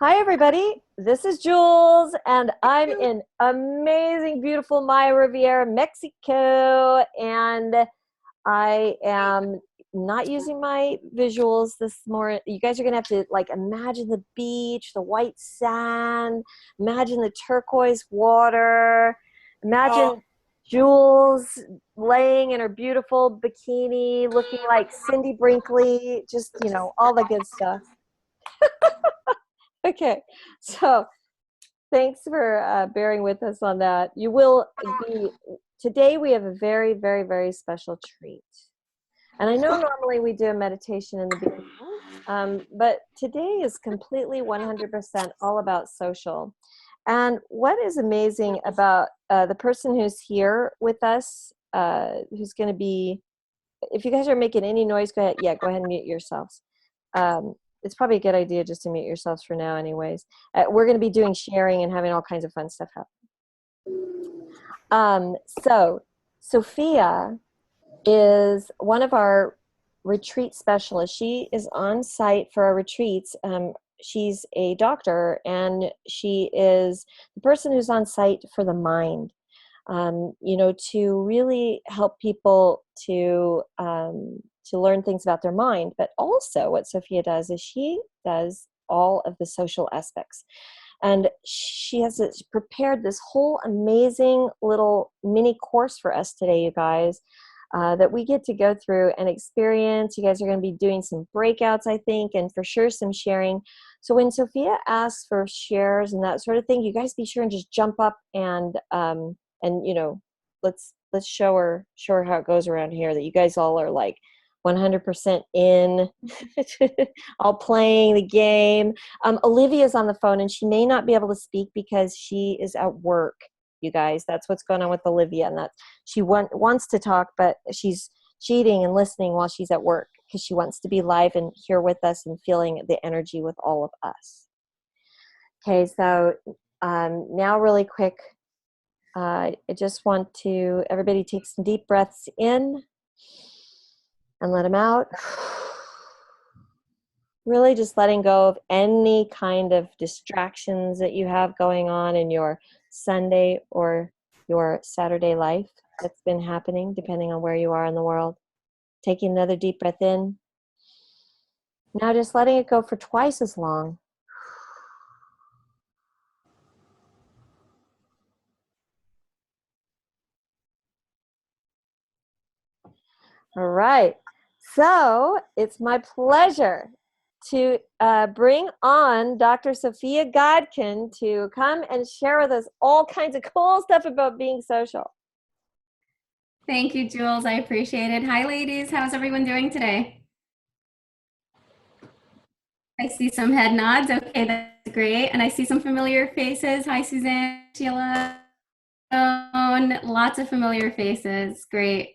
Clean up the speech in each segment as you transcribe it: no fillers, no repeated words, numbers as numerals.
Hi, everybody. This is Jules, and I'm in amazing, beautiful Maya Riviera, Mexico. And I am not using my visuals this morning. You guys are going to have to imagine the beach, the white sand, imagine the turquoise water, Oh, imagine Jules laying in her beautiful bikini, looking like Cindy Brinkley, just, all the good stuff. Okay, so thanks for bearing with us on that. You will be, today we have a very, very, very special treat. And I know normally we do a meditation in the beginning, but today is completely 100% all about social. And what is amazing about the person who's here with us, who's going to be, if you guys are making any noise, go ahead. Yeah, go ahead and mute yourselves. It's probably a good idea just to mute yourselves for now anyways. We're going to be doing sharing and having all kinds of fun stuff happen. So Sophia is one of our retreat specialists. She is on site for our retreats. She's a doctor, and she is the person who's on site for the mind. To really help people to learn things about their mind. But also what Sophia does is she does all of the social aspects. And she has prepared this whole amazing little mini course for us today, you guys, that we get to go through and experience. You guys are going to be doing some breakouts, I think, and for sure some sharing. So when Sophia asks for shares and that sort of thing, you guys be sure and just jump up and let's show her how it goes around here, that you guys all are like 100% in, all playing the game. Olivia's on the phone, and she may not be able to speak because she is at work, you guys. That's what's going on with Olivia, and that she wants to talk, but she's cheating and listening while she's at work because she wants to be live and here with us and feeling the energy with all of us. Okay, so now really quick, I just want to, everybody take some deep breaths in and let them out. Really just letting go of any kind of distractions that you have going on in your Sunday or your Saturday life that's been happening, depending on where you are in the world. Taking another deep breath in. Now just letting it go for twice as long. All right. So it's my pleasure to bring on Dr. Sophia Godkin to come and share with us all kinds of cool stuff about being social. Thank you, Jules. I appreciate it. Hi, ladies. How's everyone doing today? I see some head nods. Okay, that's great. And I see some familiar faces. Hi, Suzanne, Sheila, lots of familiar faces. Great.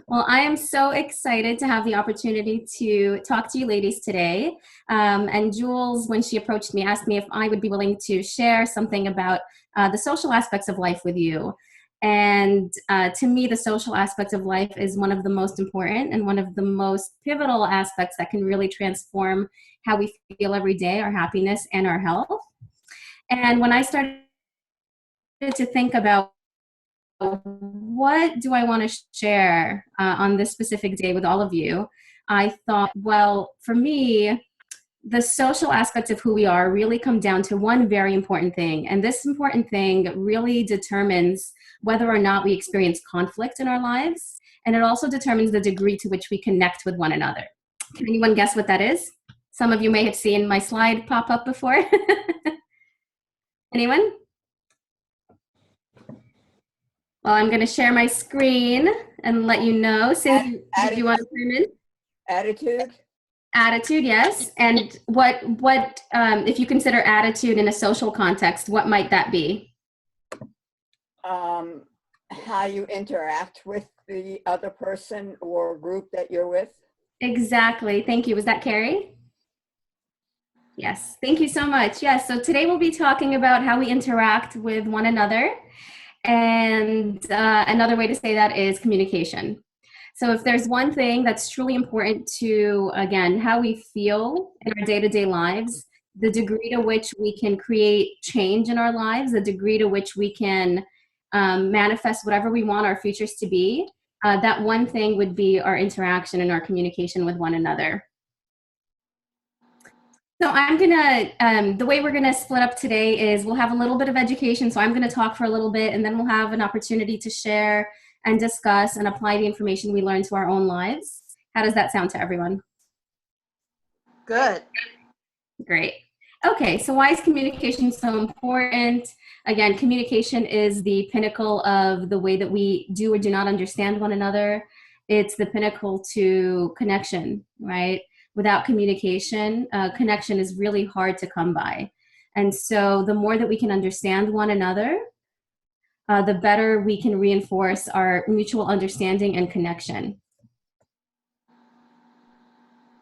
Well, I am so excited to have the opportunity to talk to you ladies today. And Jules, when she approached me, asked me if I would be willing to share something about the social aspects of life with you. And to me, the social aspects of life is one of the most important and one of the most pivotal aspects that can really transform how we feel every day, our happiness and our health. And when I started to think about what do I want to share on this specific day with all of you, I thought, well, for me, the social aspects of who we are really come down to one very important thing. And this important thing really determines whether or not we experience conflict in our lives. And it also determines the degree to which we connect with one another. Can anyone guess what that is? Some of you may have seen my slide pop up before. Anyone? Well, I'm going to share my screen and let you know. Cindy, did you want to come in? attitude. Attitude, yes. And what if you consider attitude in a social context, what might that be? How you interact with the other person or group that you're with. Exactly. Thank you. Was that Carrie? Yes. Thank you so much. Yes. So today we'll be talking about how we interact with one another. And another way to say that is communication. So if there's one thing that's truly important to, again, how we feel in our day-to-day lives, the degree to which we can create change in our lives, the degree to which we can manifest whatever we want our futures to be, that one thing would be our interaction and our communication with one another. So I'm gonna, the way we're gonna split up today is we'll have a little bit of education. So I'm gonna talk for a little bit, and then we'll have an opportunity to share and discuss and apply the information we learn to our own lives. How does that sound to everyone? Good. Great. Okay, so why is communication so important? Again, communication is the pinnacle of the way that we do or do not understand one another. It's the pinnacle to connection, right? Without communication, connection is really hard to come by. And so the more that we can understand one another, the better we can reinforce our mutual understanding and connection.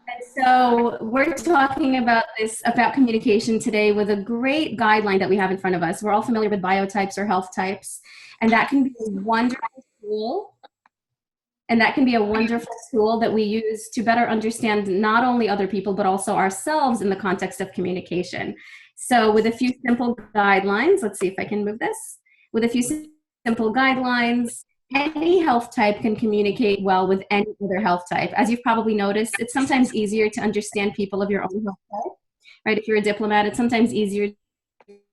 And so we're talking about about communication today with a great guideline that we have in front of us. We're all familiar with biotypes or health types, and that can be a wonderful tool. And that can be a wonderful tool that we use to better understand not only other people, but also ourselves in the context of communication. So with a few simple guidelines, let's see if I can move this. With a few simple guidelines, any health type can communicate well with any other health type. As you've probably noticed, it's sometimes easier to understand people of your own health type, right? If you're a diplomat, it's sometimes easier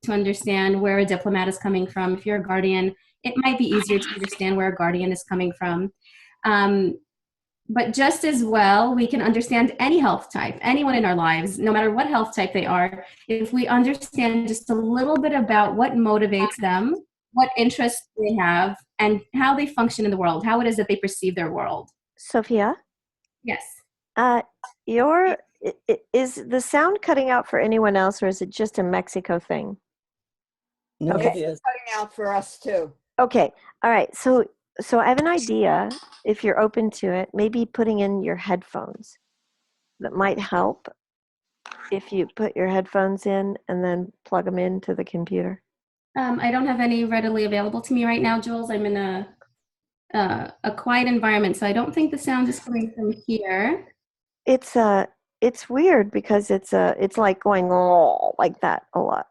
to understand where a diplomat is coming from. If you're a guardian, it might be easier to understand where a guardian is coming from. But just as well, we can understand any health type, anyone in our lives, no matter what health type they are, if we understand just a little bit about what motivates them, what interests they have, and how they function in the world, how it is that they perceive their world. Sophia, Yes. is the sound cutting out for anyone else, or is it just a Mexico thing? No, Okay. it is. Cutting out for us too. Okay, all right. So I have an idea, if you're open to it, maybe putting in your headphones. That might help if you put your headphones in and then plug them into the computer. I don't have any readily available to me right now, Jules. I'm in a quiet environment, so I don't think the sound is coming from here. It's weird because it's like going like that a lot.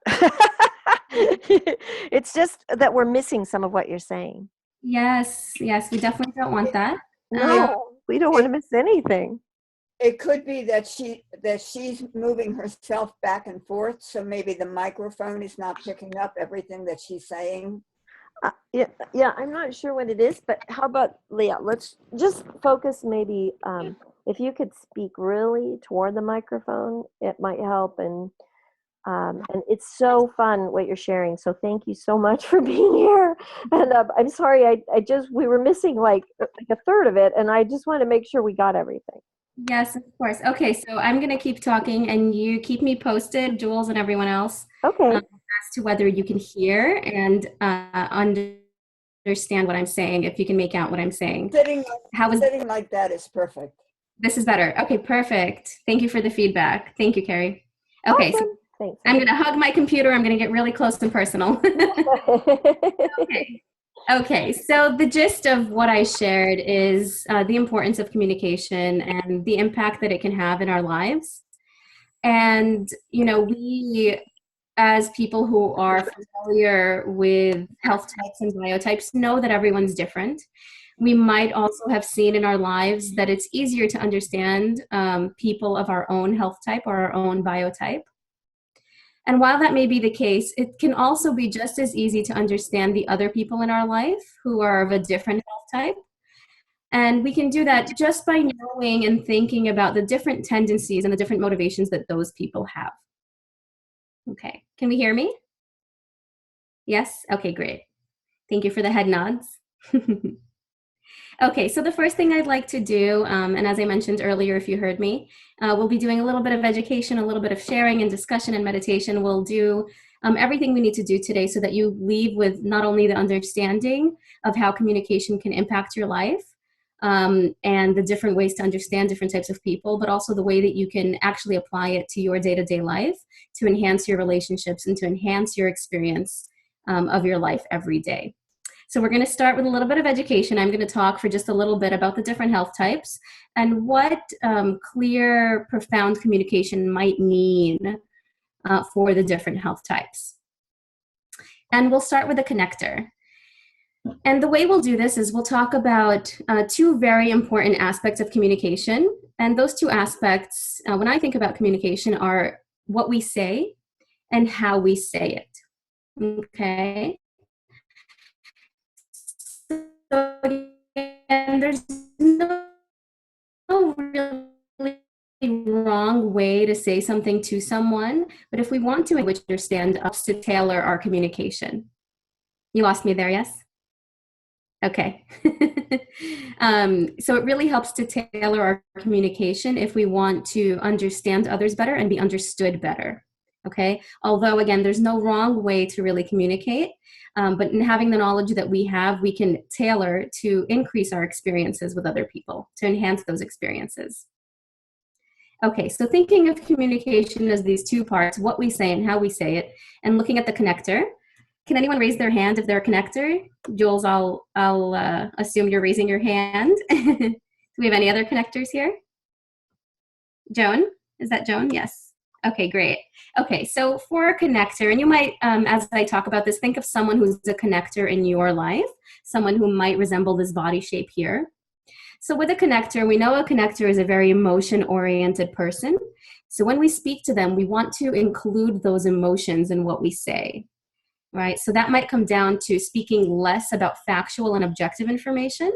It's just that we're missing some of what you're saying. Yes, we definitely don't want that. No, we don't want to miss anything. It could be that she's moving herself back and forth, so maybe the microphone is not picking up everything that she's saying. Yeah, I'm not sure what it is, but how about Leah? Let's just focus maybe if you could speak really toward the microphone, it might help. And it's so fun what you're sharing. So thank you so much for being here. And I'm sorry, we were missing like a third of it, and I just want to make sure we got everything. Yes, of course. Okay, so I'm going to keep talking, and you keep me posted, Jules and everyone else, Okay. as to whether you can hear and understand what I'm saying, if you can make out what I'm saying. Sitting Sitting like that is perfect. This is better. Okay, perfect. Thank you for the feedback. Thank you, Carrie. Okay, Awesome. so Thanks. I'm going to hug my computer. I'm going to get really close and personal. Okay, so the gist of what I shared is the importance of communication and the impact that it can have in our lives. And, we, as people who are familiar with health types and biotypes, know that everyone's different. We might also have seen in our lives that it's easier to understand people of our own health type or our own biotype. And while that may be the case, it can also be just as easy to understand the other people in our life who are of a different health type. And we can do that just by knowing and thinking about the different tendencies and the different motivations that those people have. Okay, can we hear me? Yes? Okay, great. Thank you for the head nods. Okay, so the first thing I'd like to do, and as I mentioned earlier, if you heard me, we'll be doing a little bit of education, a little bit of sharing and discussion and meditation. We'll do everything we need to do today so that you leave with not only the understanding of how communication can impact your life and the different ways to understand different types of people, but also the way that you can actually apply it to your day-to-day life to enhance your relationships and to enhance your experience of your life every day. So we're going to start with a little bit of education. I'm going to talk for just a little bit about the different health types and what clear, profound communication might mean for the different health types. And we'll start with a connector. And the way we'll do this is we'll talk about two very important aspects of communication. And those two aspects, when I think about communication, are what we say and how we say it. Okay? So again, there's no really wrong way to say something to someone, but if we want to understand us to tailor our communication. You lost me there, yes? Okay. So it really helps to tailor our communication if we want to understand others better and be understood better. Okay. Although, again, there's no wrong way to really communicate, but in having the knowledge that we have, we can tailor to increase our experiences with other people, to enhance those experiences. Okay, so thinking of communication as these two parts, what we say and how we say it, and looking at the connector. Can anyone raise their hand if they're a connector? Jules, I'll assume you're raising your hand. Do we have any other connectors here? Joan? Is that Joan? Yes. Okay, great. Okay, so for a connector, and you might, as I talk about this, think of someone who's a connector in your life, someone who might resemble this body shape here. So with a connector, we know a connector is a very emotion-oriented person. So when we speak to them, we want to include those emotions in what we say. Right? So that might come down to speaking less about factual and objective information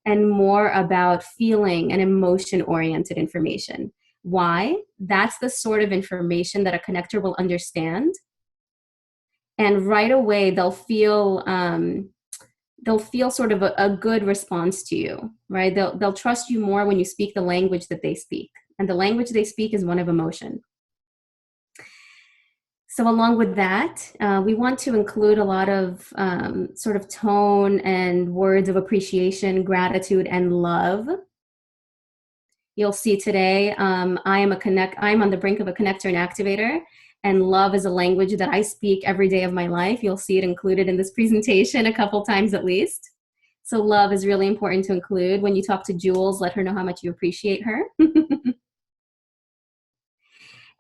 and more about feeling and emotion-oriented information. Why? That's the sort of information that a connector will understand. And right away, they'll feel sort of a good response to you, right? They'll trust you more when you speak the language that they speak. And the language they speak is one of emotion. So along with that, we want to include a lot of sort of tone and words of appreciation, gratitude, and love. You'll see today, I'm on the brink of a connector and activator, and love is a language that I speak every day of my life. You'll see it included in this presentation a couple times at least. So love is really important to include. When you talk to Jules, let her know how much you appreciate her.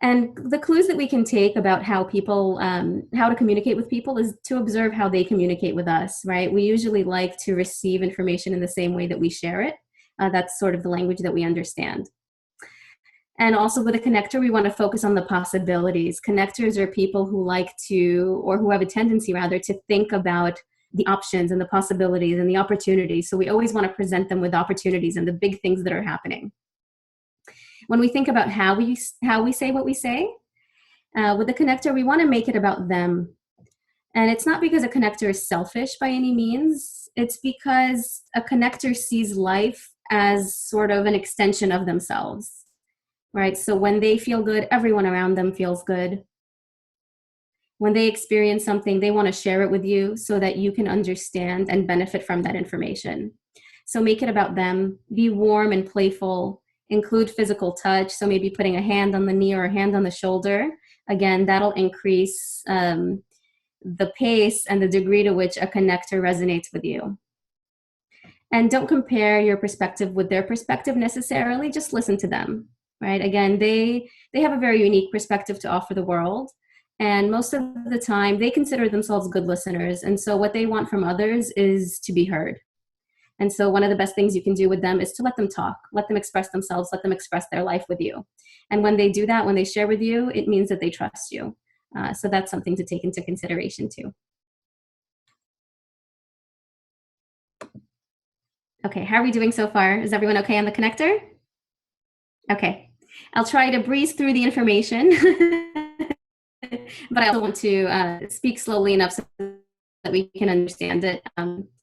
And the clues that we can take about how to communicate with people is to observe how they communicate with us, right? We usually like to receive information in the same way that we share it. That's sort of the language that we understand. And also with a connector, we want to focus on the possibilities. Connectors are people who like to, or who have a tendency rather, to think about the options and the possibilities and the opportunities. So we always want to present them with opportunities and the big things that are happening. When we think about how we say what we say, with the connector, we want to make it about them. And it's not because a connector is selfish by any means. It's because a connector sees life as sort of an extension of themselves, right? So when they feel good, everyone around them feels good. When they experience something, they want to share it with you so that you can understand and benefit from that information. So make it about them. Be warm and playful. Include physical touch, so maybe putting a hand on the knee or a hand on the shoulder. Again, that'll increase the pace and the degree to which a connector resonates with you. And don't compare your perspective with their perspective necessarily, just listen to them, right? Again, they have a very unique perspective to offer the world. And most of the time, they consider themselves good listeners. And so what they want from others is to be heard. And so one of the best things you can do with them is to let them talk, let them express themselves, let them express their life with you. And when they do that, when they share with you, it means that they trust you. So that's something to take into consideration too. Okay, how are we doing so far? Is everyone okay on the connector? Okay, I'll try to breeze through the information, but I also want to speak slowly enough so that we can understand it.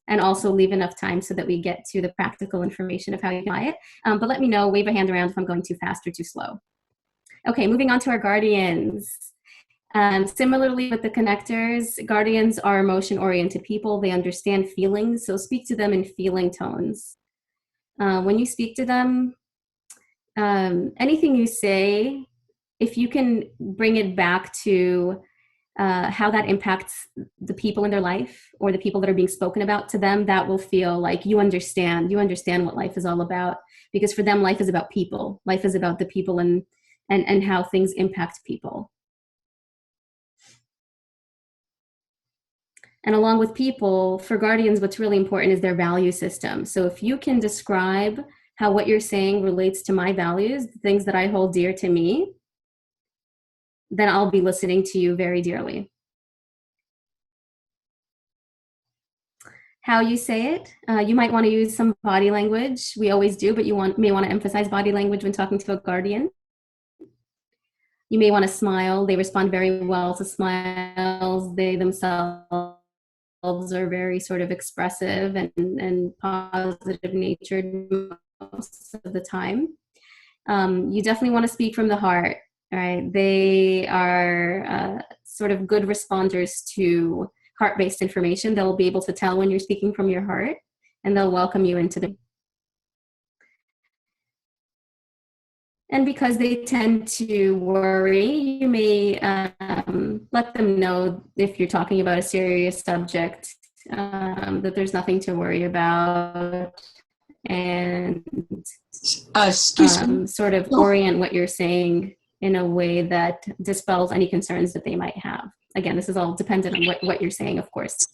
And also leave enough time so that we get to the practical information of how you apply it. But let me know, wave a hand around if I'm going too fast or too slow. Okay, moving on to our guardians. Similarly with the connectors, guardians are emotion-oriented people. They understand feelings, so speak to them in feeling tones. When you speak to them, anything you say, if you can bring it back to how that impacts the people in their life or the people that are being spoken about to them, that will feel like you understand what life is all about. Because for them, life is about people. Life is about the people and how things impact people. And along with people, for guardians, what's really important is their value system. So if you can describe how what you're saying relates to my values, the things that I hold dear to me, then I'll be listening to you very dearly. How you say it, you might want to use some body language. We always do, but you may want to emphasize body language when talking to a guardian. You may want to smile. They respond very well to smiles. They themselves are very sort of expressive and positive natured most of the time. You definitely want to speak from the heart, right? They are sort of good responders to heart-based information. They'll be able to tell when you're speaking from your heart, and they'll welcome you into the. And because they tend to worry, you may let them know if you're talking about a serious subject that there's nothing to worry about, and Excuse me. sort of orient what you're saying in a way that dispels any concerns that they might have. Again, this is all dependent on what you're saying, of course.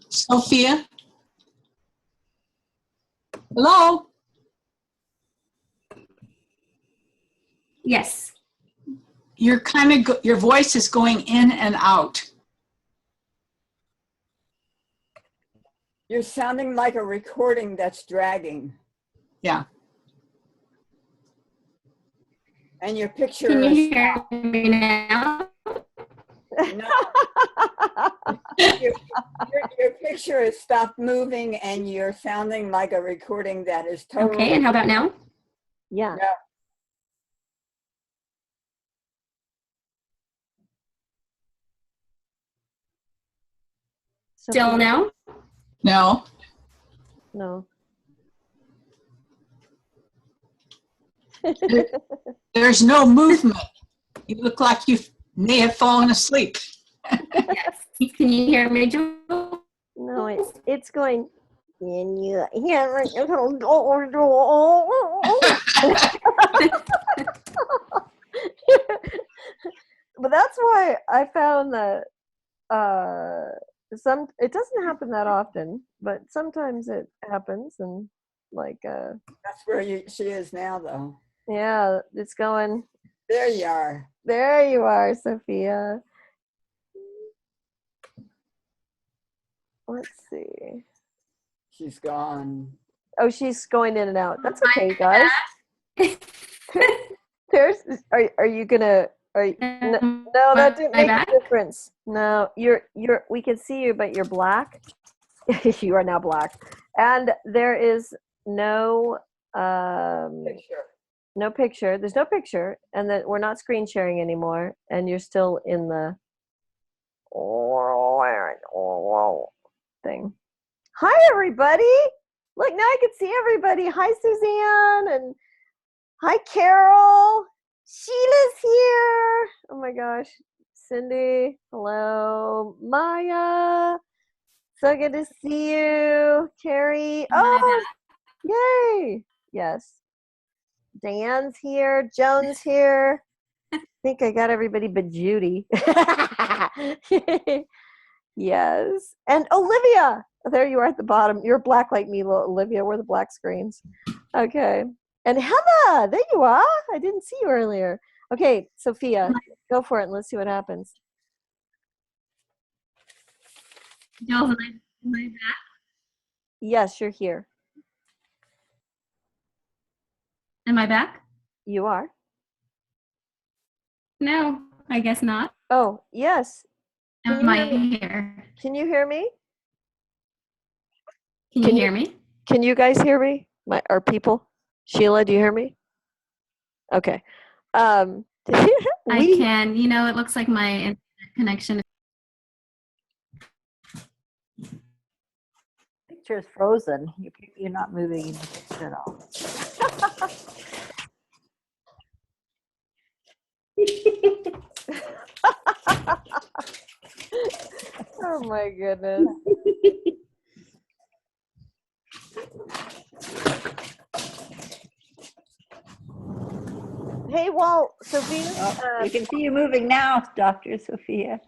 Sophia? Hello? Yes. You're your voice is going in and out. You're sounding like a recording that's dragging. Yeah. And your picture Can you is hear me now? no, your picture has stopped moving and you're sounding like a recording that is totally. Okay, and how about now? Yeah. No. Still now? No. No. There's no movement. You look like you may have fallen asleep. Yes. Can you hear me, Jewel? No, it's going. Can you hear it? But that's why I found that it doesn't happen that often, but sometimes it happens, and like That's where she is now, though. yeah, it's going. There you are. There you are, Sophia. Let's see. She's gone. Oh, she's going in and out. That's okay, guys. Are you gonna? No, that didn't make a difference. No, we can see you, but you're black. You are now black, and there is no Picture. no picture. There's no picture, and that we're not screen sharing anymore. And you're still in the thing. Hi, everybody. Look, now I can see everybody. Hi, Suzanne, and hi, Carol. Sheila's here. Oh my gosh. Cindy. Hello. Maya. So good to see you. Carrie. Oh, yay. Yes. Dan's here. Joan's here. I think I got everybody but Judy. Yes. And Olivia. There you are at the bottom. You're black like me, Olivia. We're the black screens. Okay. And Heather, there you are. I didn't see you earlier. Okay, Sophia, go for it and let's see what happens. Jill, am I back? Yes, you're here. Am I back? You are. No, I guess not. Oh, yes. Am I here? Can you hear me? Can you hear me? Can you guys hear me? Our people? Sheila, do you hear me? Okay. I can. You know, it looks like my internet connection. Picture is frozen. You're not moving in the picture at all. Oh my goodness. Hey, well, Sophia. We can see you moving now, Dr. Sophia.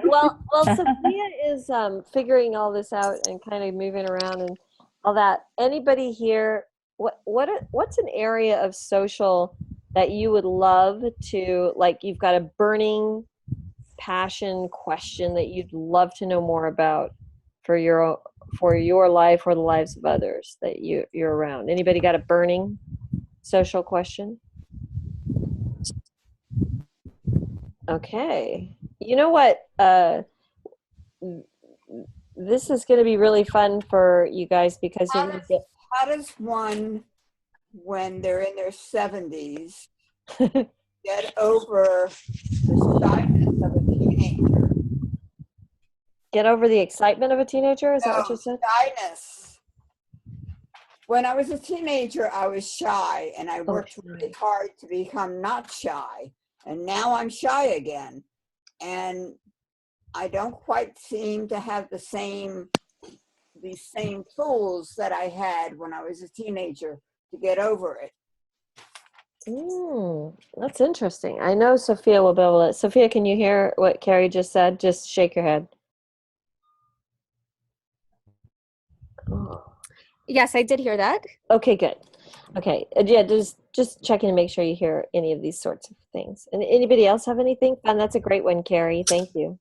Well, Sophia is figuring all this out and kind of moving around and all that. Anybody here? What's an area of social that you would love to, like, you've got a burning passion question that you'd love to know more about for your life or the lives of others that you're around? Anybody got a burning social question? Okay. You know what? This is going to be really fun for you guys because you're going to get. How does one, when they're in their 70s, get over the shyness of a teenager? Get over the excitement of a teenager? Is that what you said? Shyness. When I was a teenager, I was shy, and I worked really hard to become not shy. And now I'm shy again. And I don't quite seem to have these same tools that I had when I was a teenager to get over it. That's interesting. I know Sophia will be able to. Sophia, can you hear what Carrie just said? Just shake your head. Oh. Yes, I did hear that. Okay, good. Okay, yeah, just checking to make sure you hear any of these sorts of things. And anybody else have anything fun? That's a great one, Carrie. Thank you.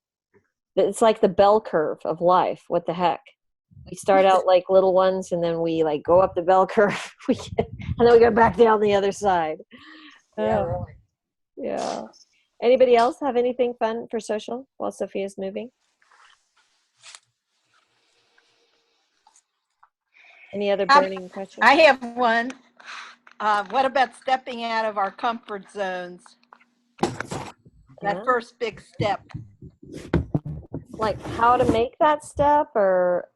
It's like the bell curve of life. What the heck? We start out like little ones, and then we like go up the bell curve, and then we go back down the other side. Yeah, really. Yeah. Anybody else have anything fun for social while Sophia's moving? Any other burning questions? I have one. What about stepping out of our comfort zones? That first big step. Like how to make that step, or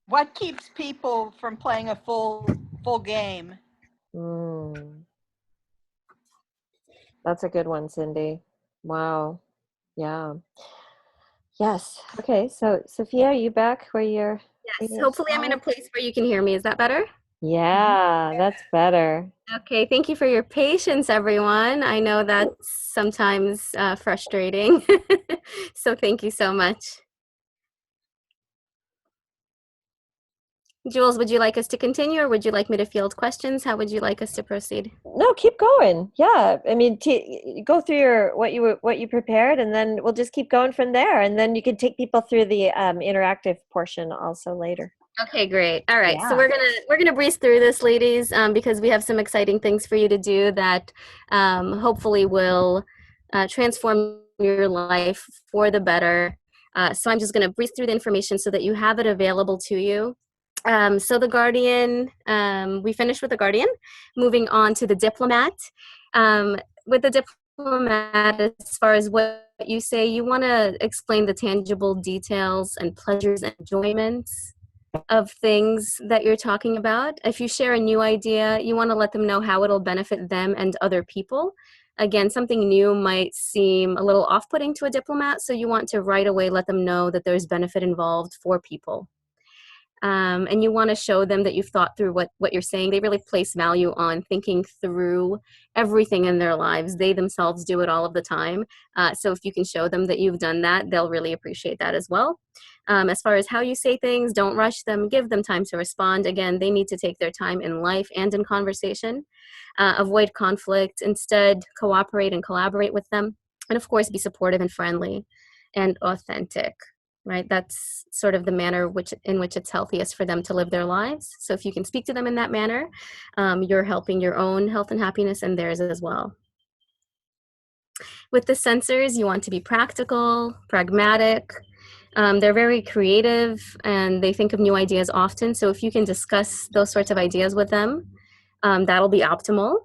what keeps people from playing a full game? That's a good one, Cindy. Wow. Yeah. Yes. Okay. So Sophia, are you back where you're? Yes. Hopefully I'm in a place where you can hear me. Is that better? Yeah, that's better. Okay. Thank you for your patience, everyone. I know that's sometimes frustrating. So thank you so much. Jules, would you like us to continue, or would you like me to field questions? How would you like us to proceed? No, keep going. Yeah, I mean, go through what you prepared, and then we'll just keep going from there. And then you can take people through the interactive portion also later. Okay, great. All right, so we're gonna breeze through this, ladies, because we have some exciting things for you to do that hopefully will transform your life for the better. So I'm just gonna breeze through the information so that you have it available to you. So the Guardian, we finished with the Guardian, moving on to the Diplomat. With the Diplomat, as far as what you say, you want to explain the tangible details and pleasures and enjoyments of things that you're talking about. If you share a new idea, you want to let them know how it'll benefit them and other people. Again, something new might seem a little off-putting to a diplomat, so you want to right away let them know that there's benefit involved for people. And you want to show them that you've thought through what you're saying. They really place value on thinking through everything in their lives. They themselves do it all of the time. So if you can show them that you've done that, they'll really appreciate that as well. As far as how you say things, don't rush them. Give them time to respond. Again, they need to take their time in life and in conversation. Avoid conflict. Instead, cooperate and collaborate with them. And of course, be supportive and friendly and authentic. Right, that's sort of the manner in which it's healthiest for them to live their lives. So if you can speak to them in that manner, you're helping your own health and happiness and theirs as well. With the sensors, you want to be practical, pragmatic. They're very creative and they think of new ideas often. So if you can discuss those sorts of ideas with them, that'll be optimal.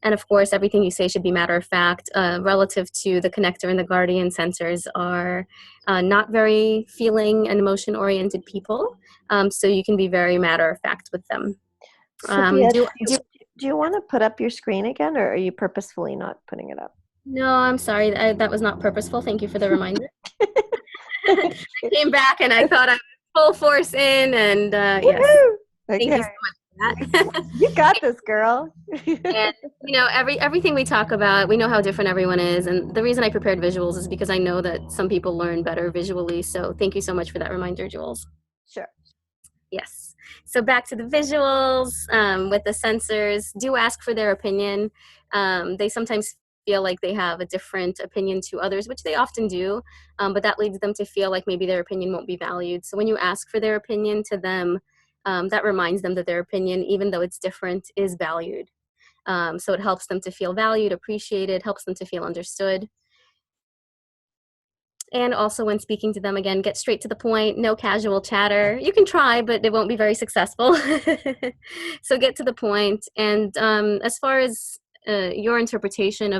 And of course, everything you say should be matter of fact. Relative to the connector and the Guardian, sensors are not very feeling and emotion oriented people. So you can be very matter of fact with them. Sophia, do you want to put up your screen again, or are you purposefully not putting it up? No, I'm sorry. That was not purposeful. Thank you for the reminder. I came back and I thought I was full force in, and yes. Okay. Thank you so much for that. You got this, girl. And everything we talk about, we know how different everyone is, and the reason I prepared visuals is because I know that some people learn better visually. So thank you so much for that reminder, Jules. Sure. Yes. So back to the visuals with the sensors. Do ask for their opinion. They sometimes feel like they have a different opinion to others, which they often do, but that leads them to feel like maybe their opinion won't be valued. So when you ask for their opinion to them, that reminds them that their opinion, even though it's different, is valued. So it helps them to feel valued, appreciated, helps them to feel understood. And also when speaking to them, again, get straight to the point, no casual chatter. You can try, but it won't be very successful. So get to the point. And as far as your interpretation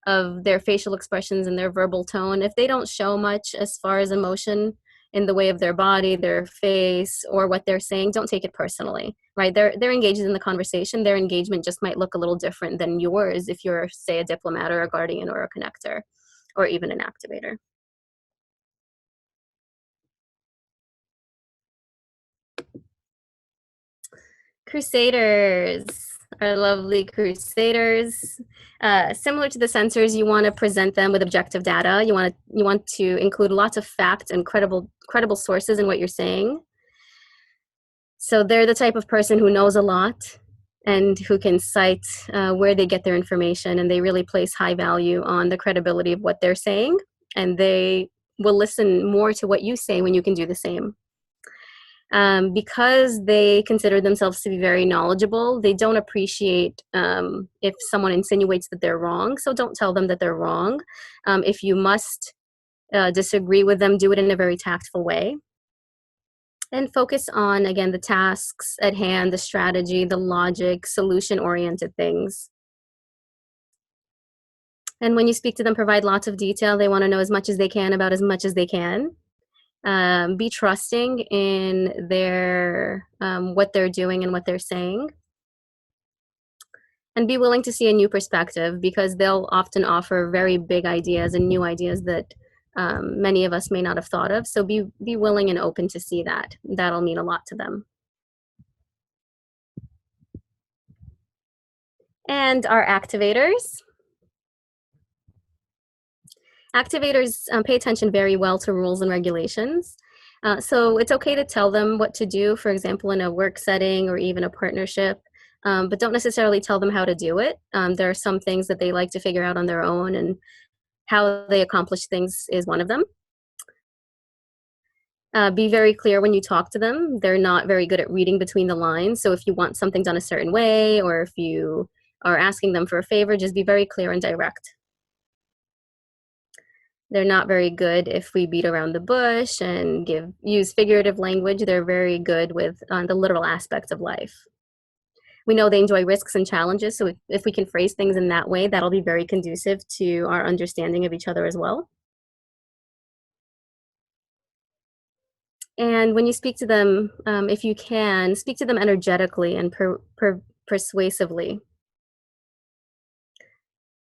of their facial expressions and their verbal tone, if they don't show much as far as emotion in the way of their body, their face, or what they're saying, don't take it personally, right? They're engaged in the conversation. Their engagement just might look a little different than yours if you're, say, a diplomat or a guardian or a connector or even an activator. Crusaders, our lovely crusaders. Similar to the sensors, you want to present them with objective data. You want to include lots of facts and credible sources in what you're saying. So they're the type of person who knows a lot and who can cite where they get their information, and they really place high value on the credibility of what they're saying, and they will listen more to what you say when you can do the same. Because they consider themselves to be very knowledgeable, they don't appreciate if someone insinuates that they're wrong, so don't tell them that they're wrong. If you must disagree with them, do it in a very tactful way. And focus on, again, the tasks at hand, the strategy, the logic, solution-oriented things. And when you speak to them, provide lots of detail. They want to know as much as they can about as much as they can. Be trusting in their what they're doing and what they're saying, and be willing to see a new perspective, because they'll often offer very big ideas and new ideas that many of us may not have thought of. So be willing and open to see that. That'll mean a lot to them. And our activators. Activators pay attention very well to rules and regulations. So it's okay to tell them what to do, for example, in a work setting or even a partnership, but don't necessarily tell them how to do it. There are some things that they like to figure out on their own, and how they accomplish things is one of them. Be very clear when you talk to them. They're not very good at reading between the lines. So if you want something done a certain way, or if you are asking them for a favor, just be very clear and direct. They're not very good if we beat around the bush and use figurative language. They're very good with the literal aspects of life. We know they enjoy risks and challenges, so if we can phrase things in that way, that'll be very conducive to our understanding of each other as well. And when you speak to them, if you can, speak to them energetically and persuasively.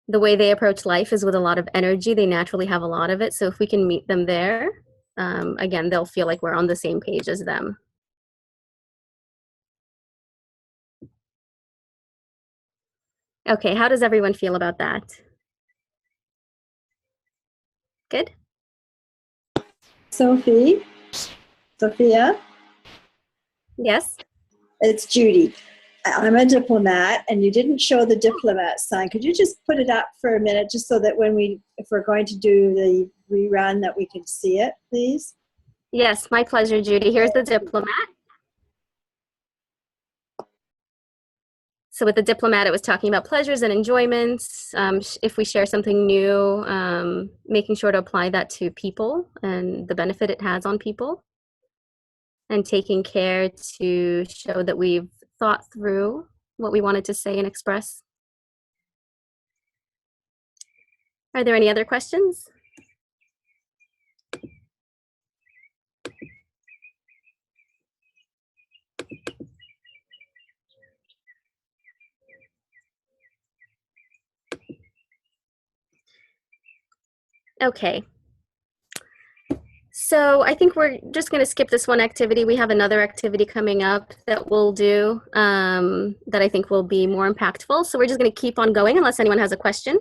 The way they approach life is with a lot of energy. They naturally have a lot of it. So if we can meet them there, again, they'll feel like we're on the same page as them. Okay, how does everyone feel about that? Good? Sophia, Yes? it's Judy. I'm a diplomat, and you didn't show the diplomat sign. Could you just put it up for a minute, just so that if we're going to do the rerun, that we can see it, please? Yes, my pleasure, Judy. Here's the diplomat. So with the diplomat, it was talking about pleasures and enjoyments. If we share something new, making sure to apply that to people and the benefit it has on people, and taking care to show that we've thought through what we wanted to say and express. Are there any other questions? Okay. So I think we're just going to skip this one activity. We have another activity coming up that we'll do that I think will be more impactful. So we're just going to keep on going unless anyone has a question.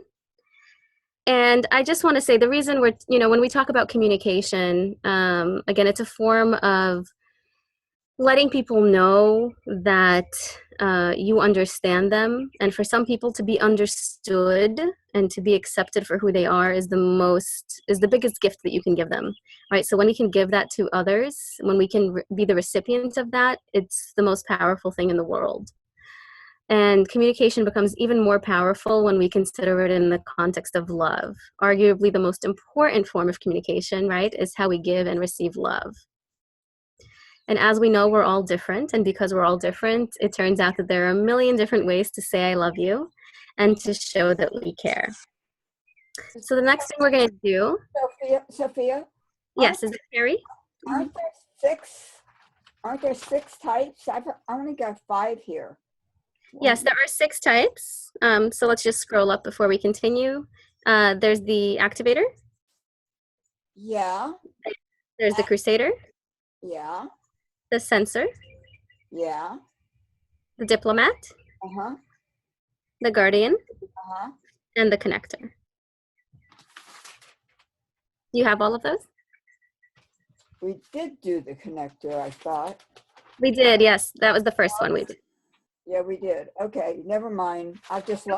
And I just want to say the reason we're, when we talk about communication, again, it's a form of letting people know that you understand them. And for some people to be understood and to be accepted for who they are is the biggest gift that you can give them, right? So when we can give that to others, when we can be the recipient of that, it's the most powerful thing in the world. And communication becomes even more powerful when we consider it in the context of love. Arguably the most important form of communication, right, is how we give and receive love. And as we know, we're all different. And because we're all different, it turns out that there are a million different ways to say I love you and to show that we care. So the next thing we're going to do. Sophia? Yes, is it Carrie? Aren't there six types? I've only got 5 here. Yes, there are 6 types. So let's just scroll up before we continue. There's the activator. Yeah. There's the crusader. Yeah. The censor. Yeah. The diplomat. Uh-huh. The guardian. Uh-huh. And the connector. You have all of those? We did do the connector, I thought. We did, yes. That was the first one we did. Yeah, we did. Okay, never mind. I've just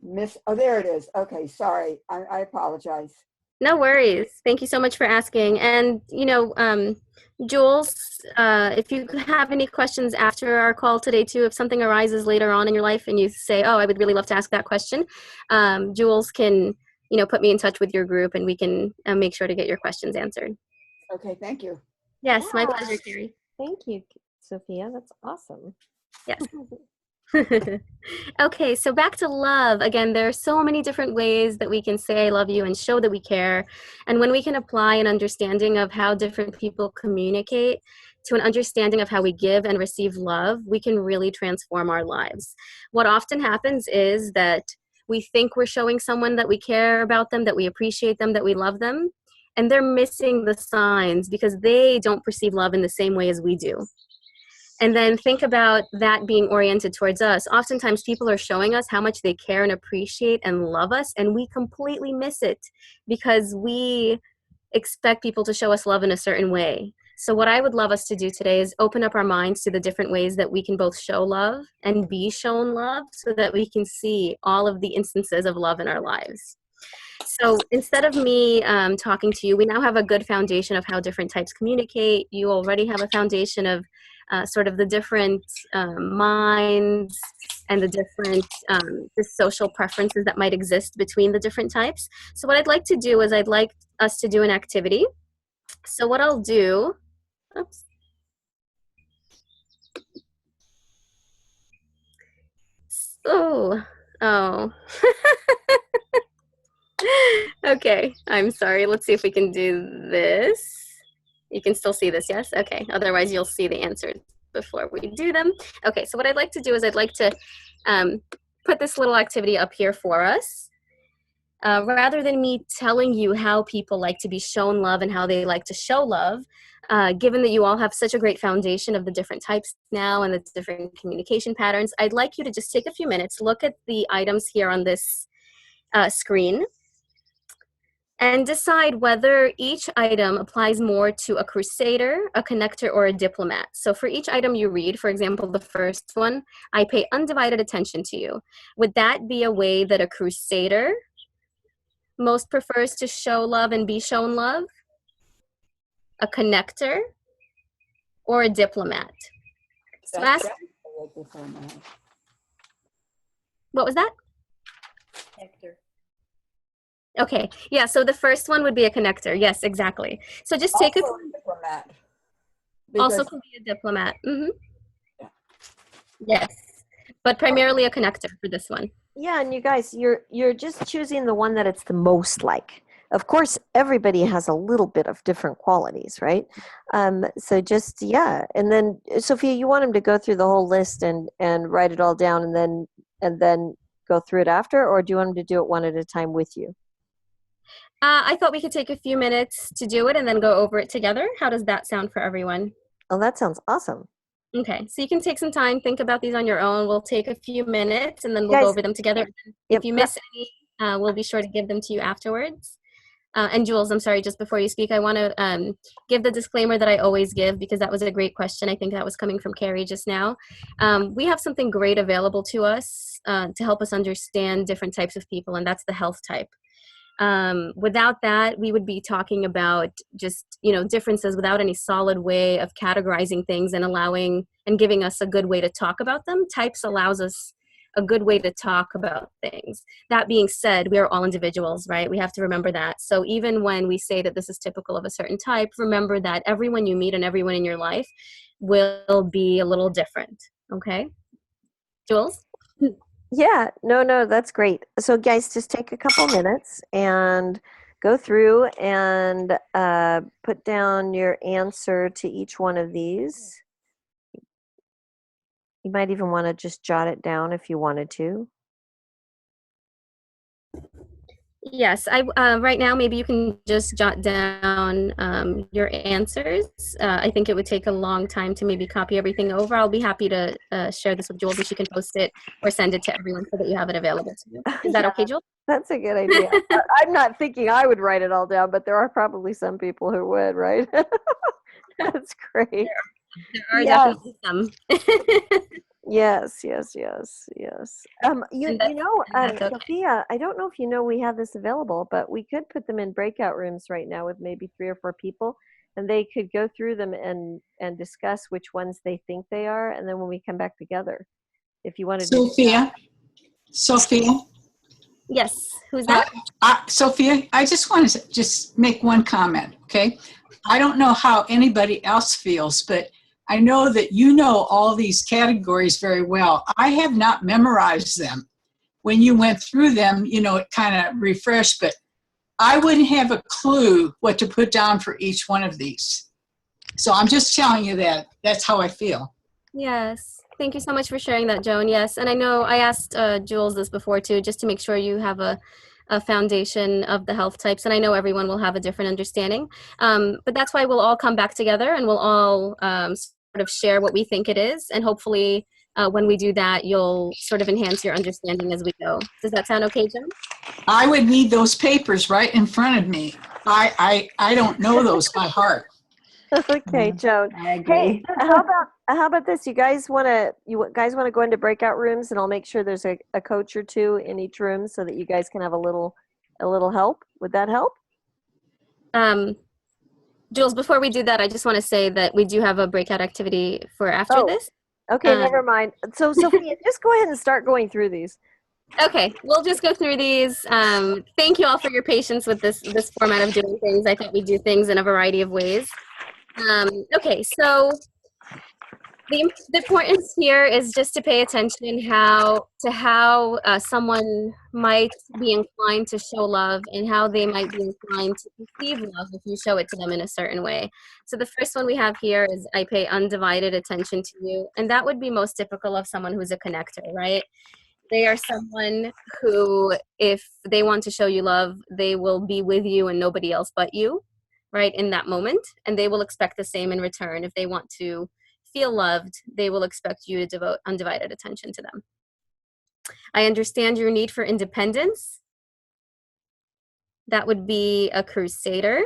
missed. Oh, there it is. Okay, sorry. I apologize. No worries. Thank you so much for asking. And, Jules, if you have any questions after our call today too, if something arises later on in your life and you say, oh, I would really love to ask that question, Jules can, put me in touch with your group and we can make sure to get your questions answered. Okay, thank you. Yes, my pleasure, Carrie. Thank you, Sophia. That's awesome. Yes. Okay, so back to love. Again, there are so many different ways that we can say I love you and show that we care. And when we can apply an understanding of how different people communicate to an understanding of how we give and receive love, we can really transform our lives. What often happens is that we think we're showing someone that we care about them, that we appreciate them, that we love them, and they're missing the signs because they don't perceive love in the same way as we do. And then think about that being oriented towards us. Oftentimes people are showing us how much they care and appreciate and love us, and we completely miss it because we expect people to show us love in a certain way. So what I would love us to do today is open up our minds to the different ways that we can both show love and be shown love so that we can see all of the instances of love in our lives. So instead of me talking to you, we now have a good foundation of how different types communicate. You already have a foundation of sort of the different minds and the different the social preferences that might exist between the different types. So what I'd like to do is I'd like us to do an activity. So what I'll do, oops. Oh. Okay, I'm sorry. Let's see if we can do this. You can still see this, yes? Okay, otherwise you'll see the answers before we do them. Okay, so what I'd like to do is I'd like to put this little activity up here for us. Rather than me telling you how people like to be shown love and how they like to show love, given that you all have such a great foundation of the different types now and the different communication patterns, I'd like you to just take a few minutes, look at the items here on this screen, and decide whether each item applies more to a crusader, a connector, or a diplomat. So for each item you read, for example, the first one, I pay undivided attention to you. Would that be a way that a crusader most prefers to show love and be shown love? A connector? Or a diplomat? So ask, what was that? Hector. Okay, yeah, so the first one would be a connector. Yes, exactly. So just take Also a diplomat. also Because- can be a diplomat. Yes, but primarily a connector for this one. Yeah, and you guys, you're just choosing the one that it's the most like. Of course, everybody has a little bit of different qualities, right? So just, yeah. And then, Sophia, you want him to go through the whole list and write it all down and then go through it after, or do you want him to do it one at a time with you? I thought we could take a few minutes to do it and then go over it together. How does that sound for everyone? Oh, that sounds awesome. Okay, so you can take some time, think about these on your own. We'll take a few minutes and then we'll Guys, go over them together. yep, If you miss any, we'll be sure to give them to you afterwards. And Jules, I'm sorry, just before you speak, I want to give the disclaimer that I always give because that was a great question. I think that was coming from Carrie just now. We have something great available to us to help us understand different types of people, and that's the health type. Without that, we would be talking about just, differences without any solid way of categorizing things and allowing and giving us a good way to talk about them. Types allows us a good way to talk about things. That being said, we are all individuals, right? We have to remember that. So even when we say that this is typical of a certain type, remember that everyone you meet and everyone in your life will be a little different. Okay? Jules? Yeah, no, that's great. So guys, just take a couple minutes and go through and put down your answer to each one of these. You might even want to just jot it down if you wanted to. Yes, right now maybe you can just jot down your answers. I think it would take a long time to maybe copy everything over. I'll be happy to share this with Jules and she can post it or send it to everyone so that you have it available to you. Is that okay, Jules? That's a good idea. I'm not thinking I would write it all down, but there are probably some people who would, right? That's great. There are Yes. definitely some. Yes. And that's okay. Sophia, I don't know if you know we have this available, but we could put them in breakout rooms right now with maybe 3 or 4 people, and they could go through them and discuss which ones they think they are, and then when we come back together, if you wanted to. Sophia. Yes, who's that? Sophia, I just want to just make one comment, okay? I don't know how anybody else feels, but I know that you know all these categories very well. I have not memorized them. When you went through them, it kind of refreshed, but I wouldn't have a clue what to put down for each one of these. So I'm just telling you that. That's how I feel. Yes. Thank you so much for sharing that, Joan. Yes, and I know I asked Jules this before too, just to make sure you have a foundation of the health types, and I know everyone will have a different understanding. But that's why we'll all come back together and we'll all sort of share what we think it is, and hopefully when we do that, you'll sort of enhance your understanding as we go. Does that sound okay, Joan? I would need those papers right in front of me. I don't know those by heart. Okay, Joan. I agree. Hey, how about this? You guys want to go into breakout rooms, and I'll make sure there's a coach or 2 in each room so that you guys can have a little help. Would that help? Jules, before we do that, I just want to say that we do have a breakout activity for after this. Okay, never mind. So Sophia, just go ahead and start going through these. Okay, we'll just go through these. Thank you all for your patience with this format of doing things. I think we do things in a variety of ways. Okay, so the importance here is just to pay attention how someone might be inclined to show love and how they might be inclined to receive love if you show it to them in a certain way. So the first one we have here is I pay undivided attention to you, and that would be most typical of someone who's a connector, right? They are someone who, if they want to show you love, they will be with you and nobody else but you, right, in that moment. And they will expect the same in return. If they want to feel loved, they will expect you to devote undivided attention to them. I understand your need for independence. That would be a crusader,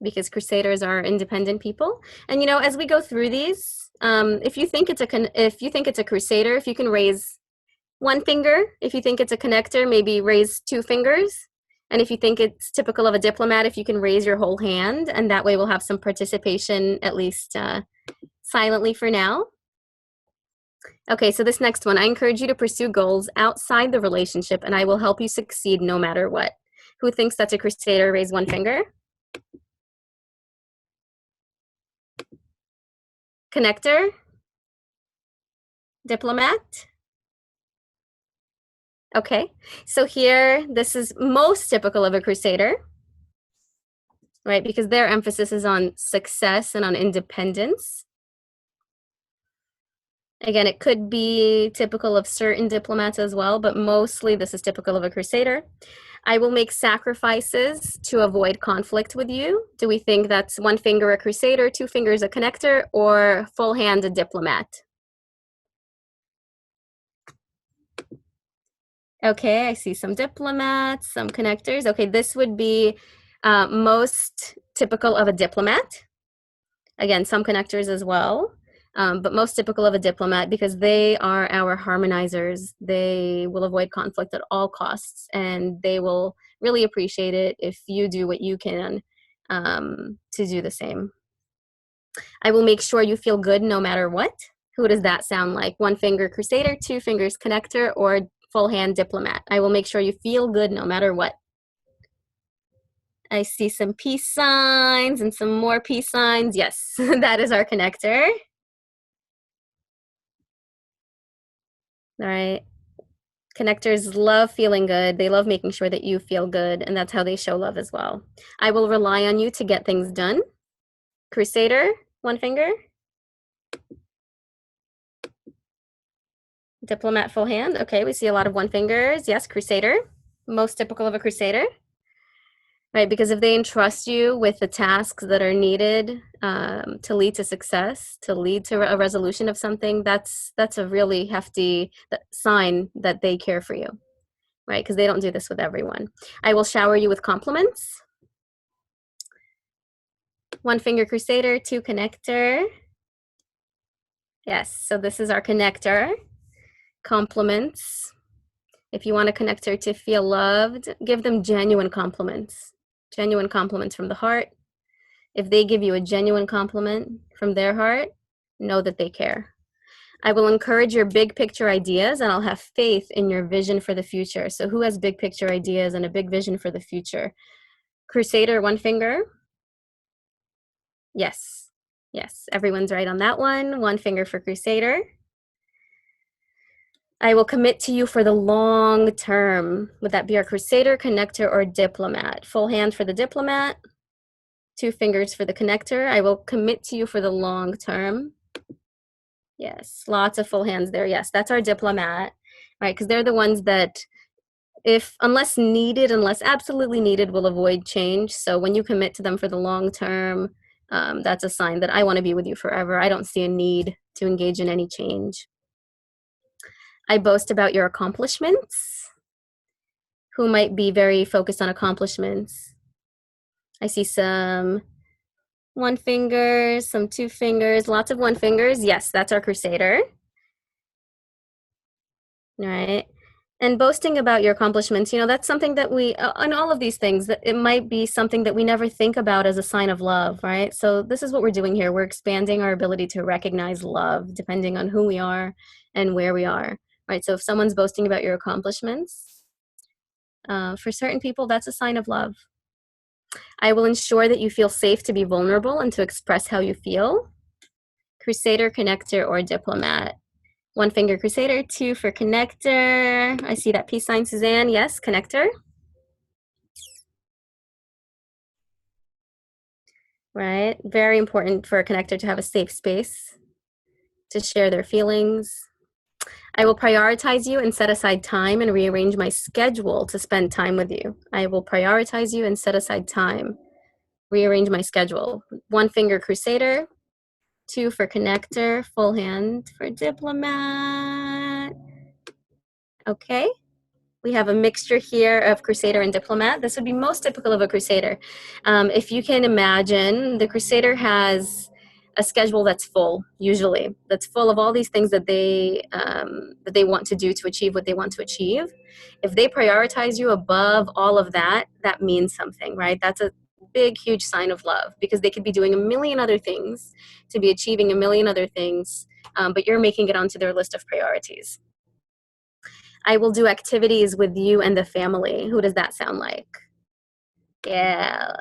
because crusaders are independent people. And as we go through these, if you think it's a crusader, if you can raise 1 finger. If you think it's a connector, maybe raise 2 fingers. And if you think it's typical of a diplomat, if you can raise your whole hand, and that way we'll have some participation, at least silently for now. Okay, so this next one, I encourage you to pursue goals outside the relationship, and I will help you succeed no matter what. Who thinks that's a crusader? Raise 1 finger. Connector? Diplomat? Okay, so here, this is most typical of a crusader, right? Because their emphasis is on success and on independence. Again, it could be typical of certain diplomats as well, but mostly this is typical of a crusader. I will make sacrifices to avoid conflict with you. Do we think that's one finger a crusader, two fingers a connector, or full hand a diplomat? Okay, I see some diplomats, some connectors. Okay, this would be most typical of a diplomat. Again, some connectors as well, but most typical of a diplomat because they are our harmonizers. They will avoid conflict at all costs, and they will really appreciate it if you do what you can to do the same. I will make sure you feel good no matter what. Who does that sound like? One finger crusader, two fingers connector, or full hand diplomat? I will make sure you feel good no matter what. I see some peace signs and some more peace signs. Yes, that is our connector. All right. Connectors love feeling good. They love making sure that you feel good, and that's how they show love as well. I will rely on you to get things done. Crusader, one finger. Diplomat, full hand. Okay, we see a lot of one fingers. Yes, crusader, most typical of a crusader. Right, because if they entrust you with the tasks that are needed to lead to success, to lead to a resolution of something, that's a really hefty sign that they care for you, right? Because they don't do this with everyone. I will shower you with compliments. One finger crusader, two connector. Yes, so this is our connector. Compliments. If you want a connector to feel loved, give them genuine compliments. Genuine compliments from the heart. If they give you a genuine compliment from their heart, know that they care. I will encourage your big picture ideas, and I'll have faith in your vision for the future. So who has big picture ideas and a big vision for the future? Crusader, one finger. Yes, yes, everyone's right on that one. One finger for Crusader. I will commit to you for the long term. Would that be our crusader, connector, or diplomat? Full hand for the diplomat, two fingers for the connector. I will commit to you for the long term. Yes, lots of full hands there. Yes, that's our diplomat, right? Because they're the ones that, unless needed, unless absolutely needed, will avoid change. So when you commit to them for the long term, that's a sign that I want to be with you forever. I don't see a need to engage in any change. I boast about your accomplishments. Who might be very focused on accomplishments? I see some one fingers, some two fingers, lots of one fingers. Yes, that's our crusader. All right. And boasting about your accomplishments, that's something that we, on all of these things, that it might be something that we never think about as a sign of love, right? So this is what we're doing here. We're expanding our ability to recognize love depending on who we are and where we are. Right, so if someone's boasting about your accomplishments, for certain people, that's a sign of love. I will ensure that you feel safe to be vulnerable and to express how you feel. Crusader, connector, or diplomat. One finger crusader, two for connector. I see that peace sign, Suzanne. Yes, connector. Right, very important for a connector to have a safe space to share their feelings. I will prioritize you and set aside time and rearrange my schedule to spend time with you. I will prioritize you and set aside time, rearrange my schedule. One finger crusader, two for connector, full hand for diplomat. Okay, we have a mixture here of crusader and diplomat. This would be most typical of a crusader. If you can imagine, the crusader has a schedule that's full, usually, that's full of all these things that they want to do to achieve what they want to achieve. If they prioritize you above all of that, that means something, right? That's a big, huge sign of love, because they could be doing a million other things to be achieving a million other things, but you're making it onto their list of priorities. I will do activities with you and the family. Who does that sound like? Yeah.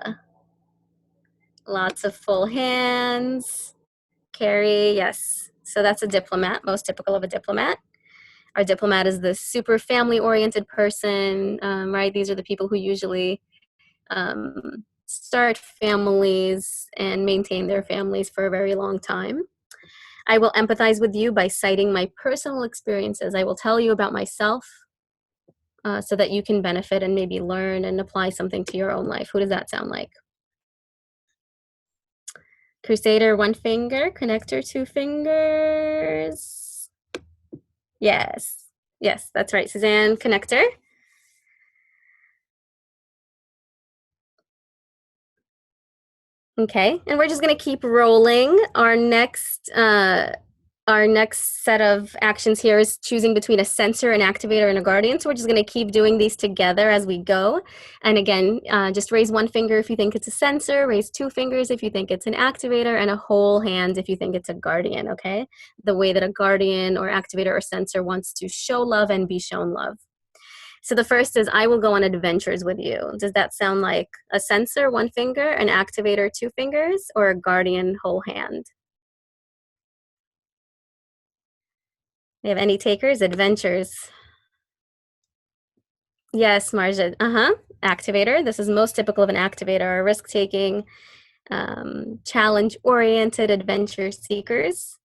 Lots of full hands. Carrie, yes. So that's a diplomat, most typical of a diplomat. Our diplomat is the super family-oriented person, right? These are the people who usually start families and maintain their families for a very long time. I will empathize with you by citing my personal experiences. I will tell you about myself. so that you can benefit and maybe learn and apply something to your own life. Who does that sound like? Crusader, 1 finger. Connector, 2 fingers. Yes. Yes, that's right. Suzanne, connector. Okay, and we're just going to keep rolling. Our next set of actions here is choosing between a sensor, an activator, and a guardian. So we're just going to keep doing these together as we go. And again, just raise 1 finger if you think it's a sensor, raise 2 fingers if you think it's an activator, and a whole hand if you think it's a guardian, okay? The way that a guardian or activator or sensor wants to show love and be shown love. So the first is, I will go on adventures with you. Does that sound like a sensor, 1 finger, an activator, 2 fingers, or a guardian, whole hand? We have any takers? Adventures. Yes, Marja. Activator. This is most typical of an activator, risk-taking, challenge-oriented adventure seekers.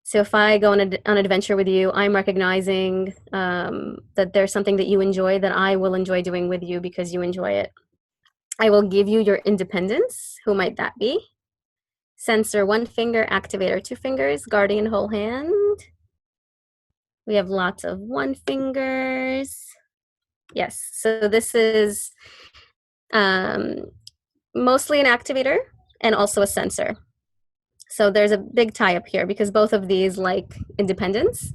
So if I go on an adventure with you, I'm recognizing that there's something that you enjoy that I will enjoy doing with you because you enjoy it. I will give you your independence. Who might that be? Sensor, 1 finger, activator, 2 fingers, guardian, whole hand. We have lots of 1 fingers. Yes, so this is mostly an activator and also a sensor. So there's a big tie up here because both of these like independence.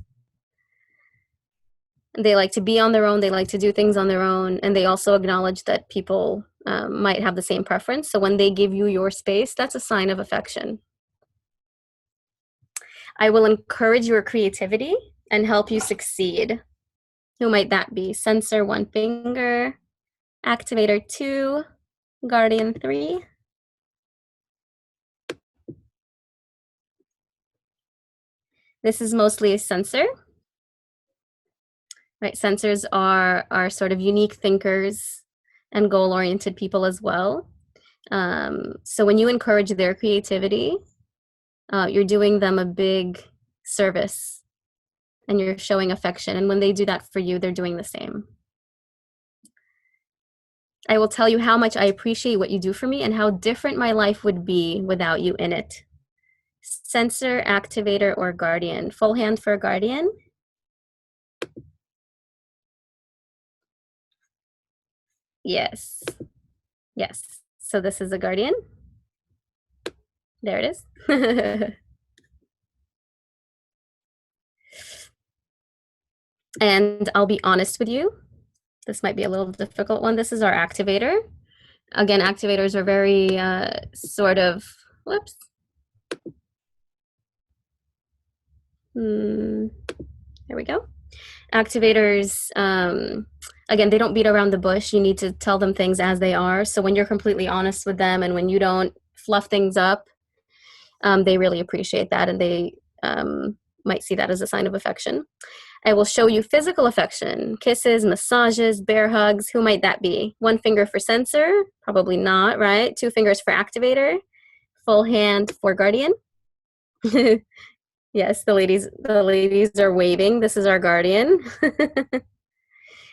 They like to be on their own, they like to do things on their own, and they also acknowledge that people might have the same preference. So when they give you your space, that's a sign of affection. I will encourage your creativity and help you succeed. Who might that be? Sensor, 1 finger, activator, 2, guardian, 3. This is mostly a sensor. Right, sensors are sort of unique thinkers and goal-oriented people as well. So when you encourage their creativity, you're doing them a big service and you're showing affection. And when they do that for you, they're doing the same. I will tell you how much I appreciate what you do for me and how different my life would be without you in it. Sensor, activator, or guardian. Full hand for a guardian. Yes. Yes. So this is a guardian. There it is. And I'll be honest with you. This might be a little difficult one. This is our activator. Again, activators are very sort of, whoops. There we go. Activators, again, they don't beat around the bush. You need to tell them things as they are. So when you're completely honest with them and when you don't fluff things up, they really appreciate that and they might see that as a sign of affection. I will show you physical affection, kisses, massages, bear hugs. Who might that be? 1 finger for sensor, probably not, right? 2 fingers for activator, full hand for guardian. Yes, the ladies are waving. This is our guardian.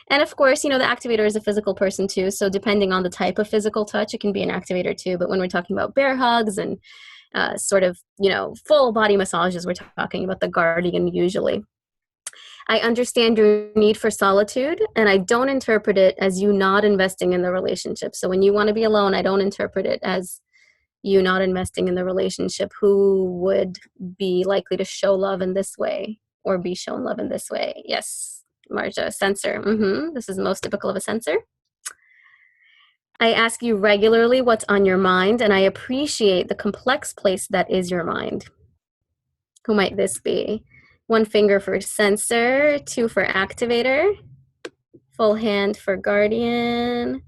And of course, you know, the activator is a physical person too. So depending on the type of physical touch, it can be an activator too. But when we're talking about bear hugs and sort of, you know, full body massages, we're talking about the guardian usually. I understand your need for solitude, and I don't interpret it as you not investing in the relationship. So when you want to be alone, I don't interpret it as you not investing in the relationship. Who would be likely to show love in this way or be shown love in this way? Yes, Marja, sensor. This is most typical of a sensor. I ask you regularly what's on your mind, and I appreciate the complex place that is your mind. Who might this be? 1 finger for sensor, 2 for activator, full hand for guardian.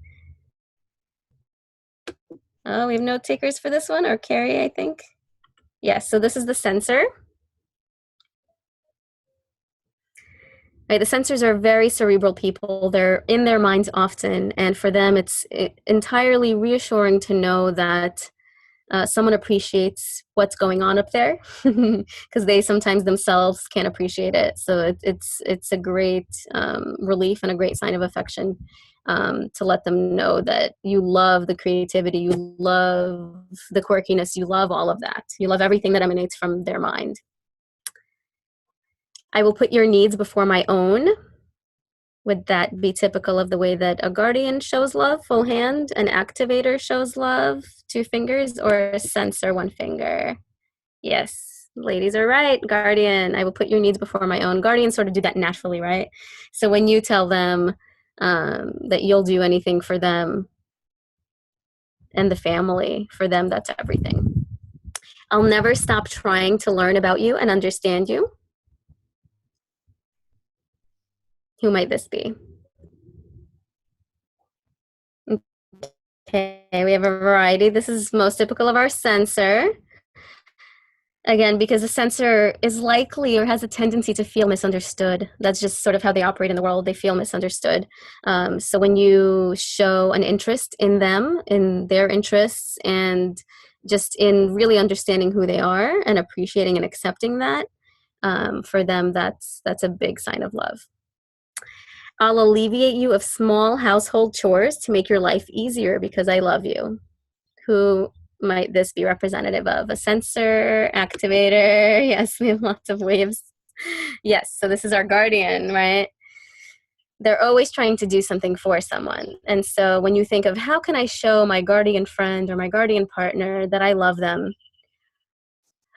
Oh, we have no takers for this one, or Carrie, I think. Yes, so this is the sensor. Right, the sensors are very cerebral people. They're in their minds often, and for them, it's entirely reassuring to know that someone appreciates what's going on up there, because they sometimes themselves can't appreciate it. So it's a great relief and a great sign of affection, to let them know that you love the creativity, you love the quirkiness, you love all of that. You love everything that emanates from their mind. I will put your needs before my own. Would that be typical of the way that a guardian shows love, full hand, an activator shows love, 2 fingers, or a sensor, 1 finger? Yes, ladies are right. Guardian, I will put your needs before my own. Guardians sort of do that naturally, right? So when you tell them that you'll do anything for them and the family, for them, that's everything. I'll never stop trying to learn about you and understand you. Who might this be? Okay, we have a variety. This is most typical of our sensor. Again, because a sensor is likely or has a tendency to feel misunderstood. That's just sort of how they operate in the world. They feel misunderstood. So when you show an interest in them, in their interests, and just in really understanding who they are and appreciating and accepting that, for them, that's a big sign of love. I'll alleviate you of small household chores to make your life easier because I love you. Who might this be representative of? A sensor, activator? Yes, we have lots of waves. Yes, so this is our guardian, right? They're always trying to do something for someone. And so when you think of how can I show my guardian friend or my guardian partner that I love them,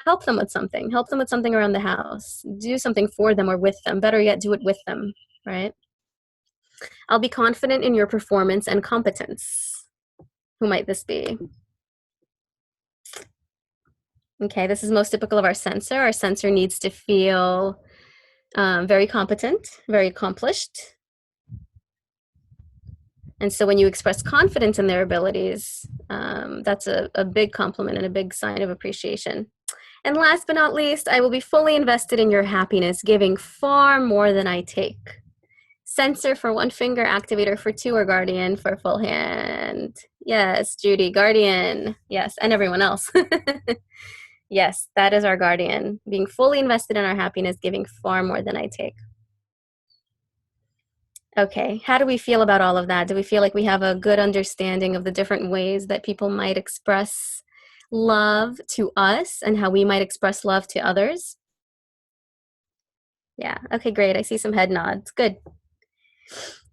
help them with something. Help them with something around the house. Do something for them or with them. Better yet, do it with them, right? I'll be confident in your performance and competence. Who might this be? Okay, this is most typical of our sensor. Our sensor needs to feel very competent, very accomplished. And so when you express confidence in their abilities, that's a big compliment and a big sign of appreciation. And last but not least, I will be fully invested in your happiness, giving far more than I take. Sensor for 1 finger, activator for 2, or guardian for full hand. Yes, Judy, guardian. Yes, and everyone else. Yes, that is our guardian, being fully invested in our happiness, giving far more than I take. Okay, how do we feel about all of that? Do we feel like we have a good understanding of the different ways that people might express love to us and how we might express love to others? Yeah, okay, great. I see some head nods. Good.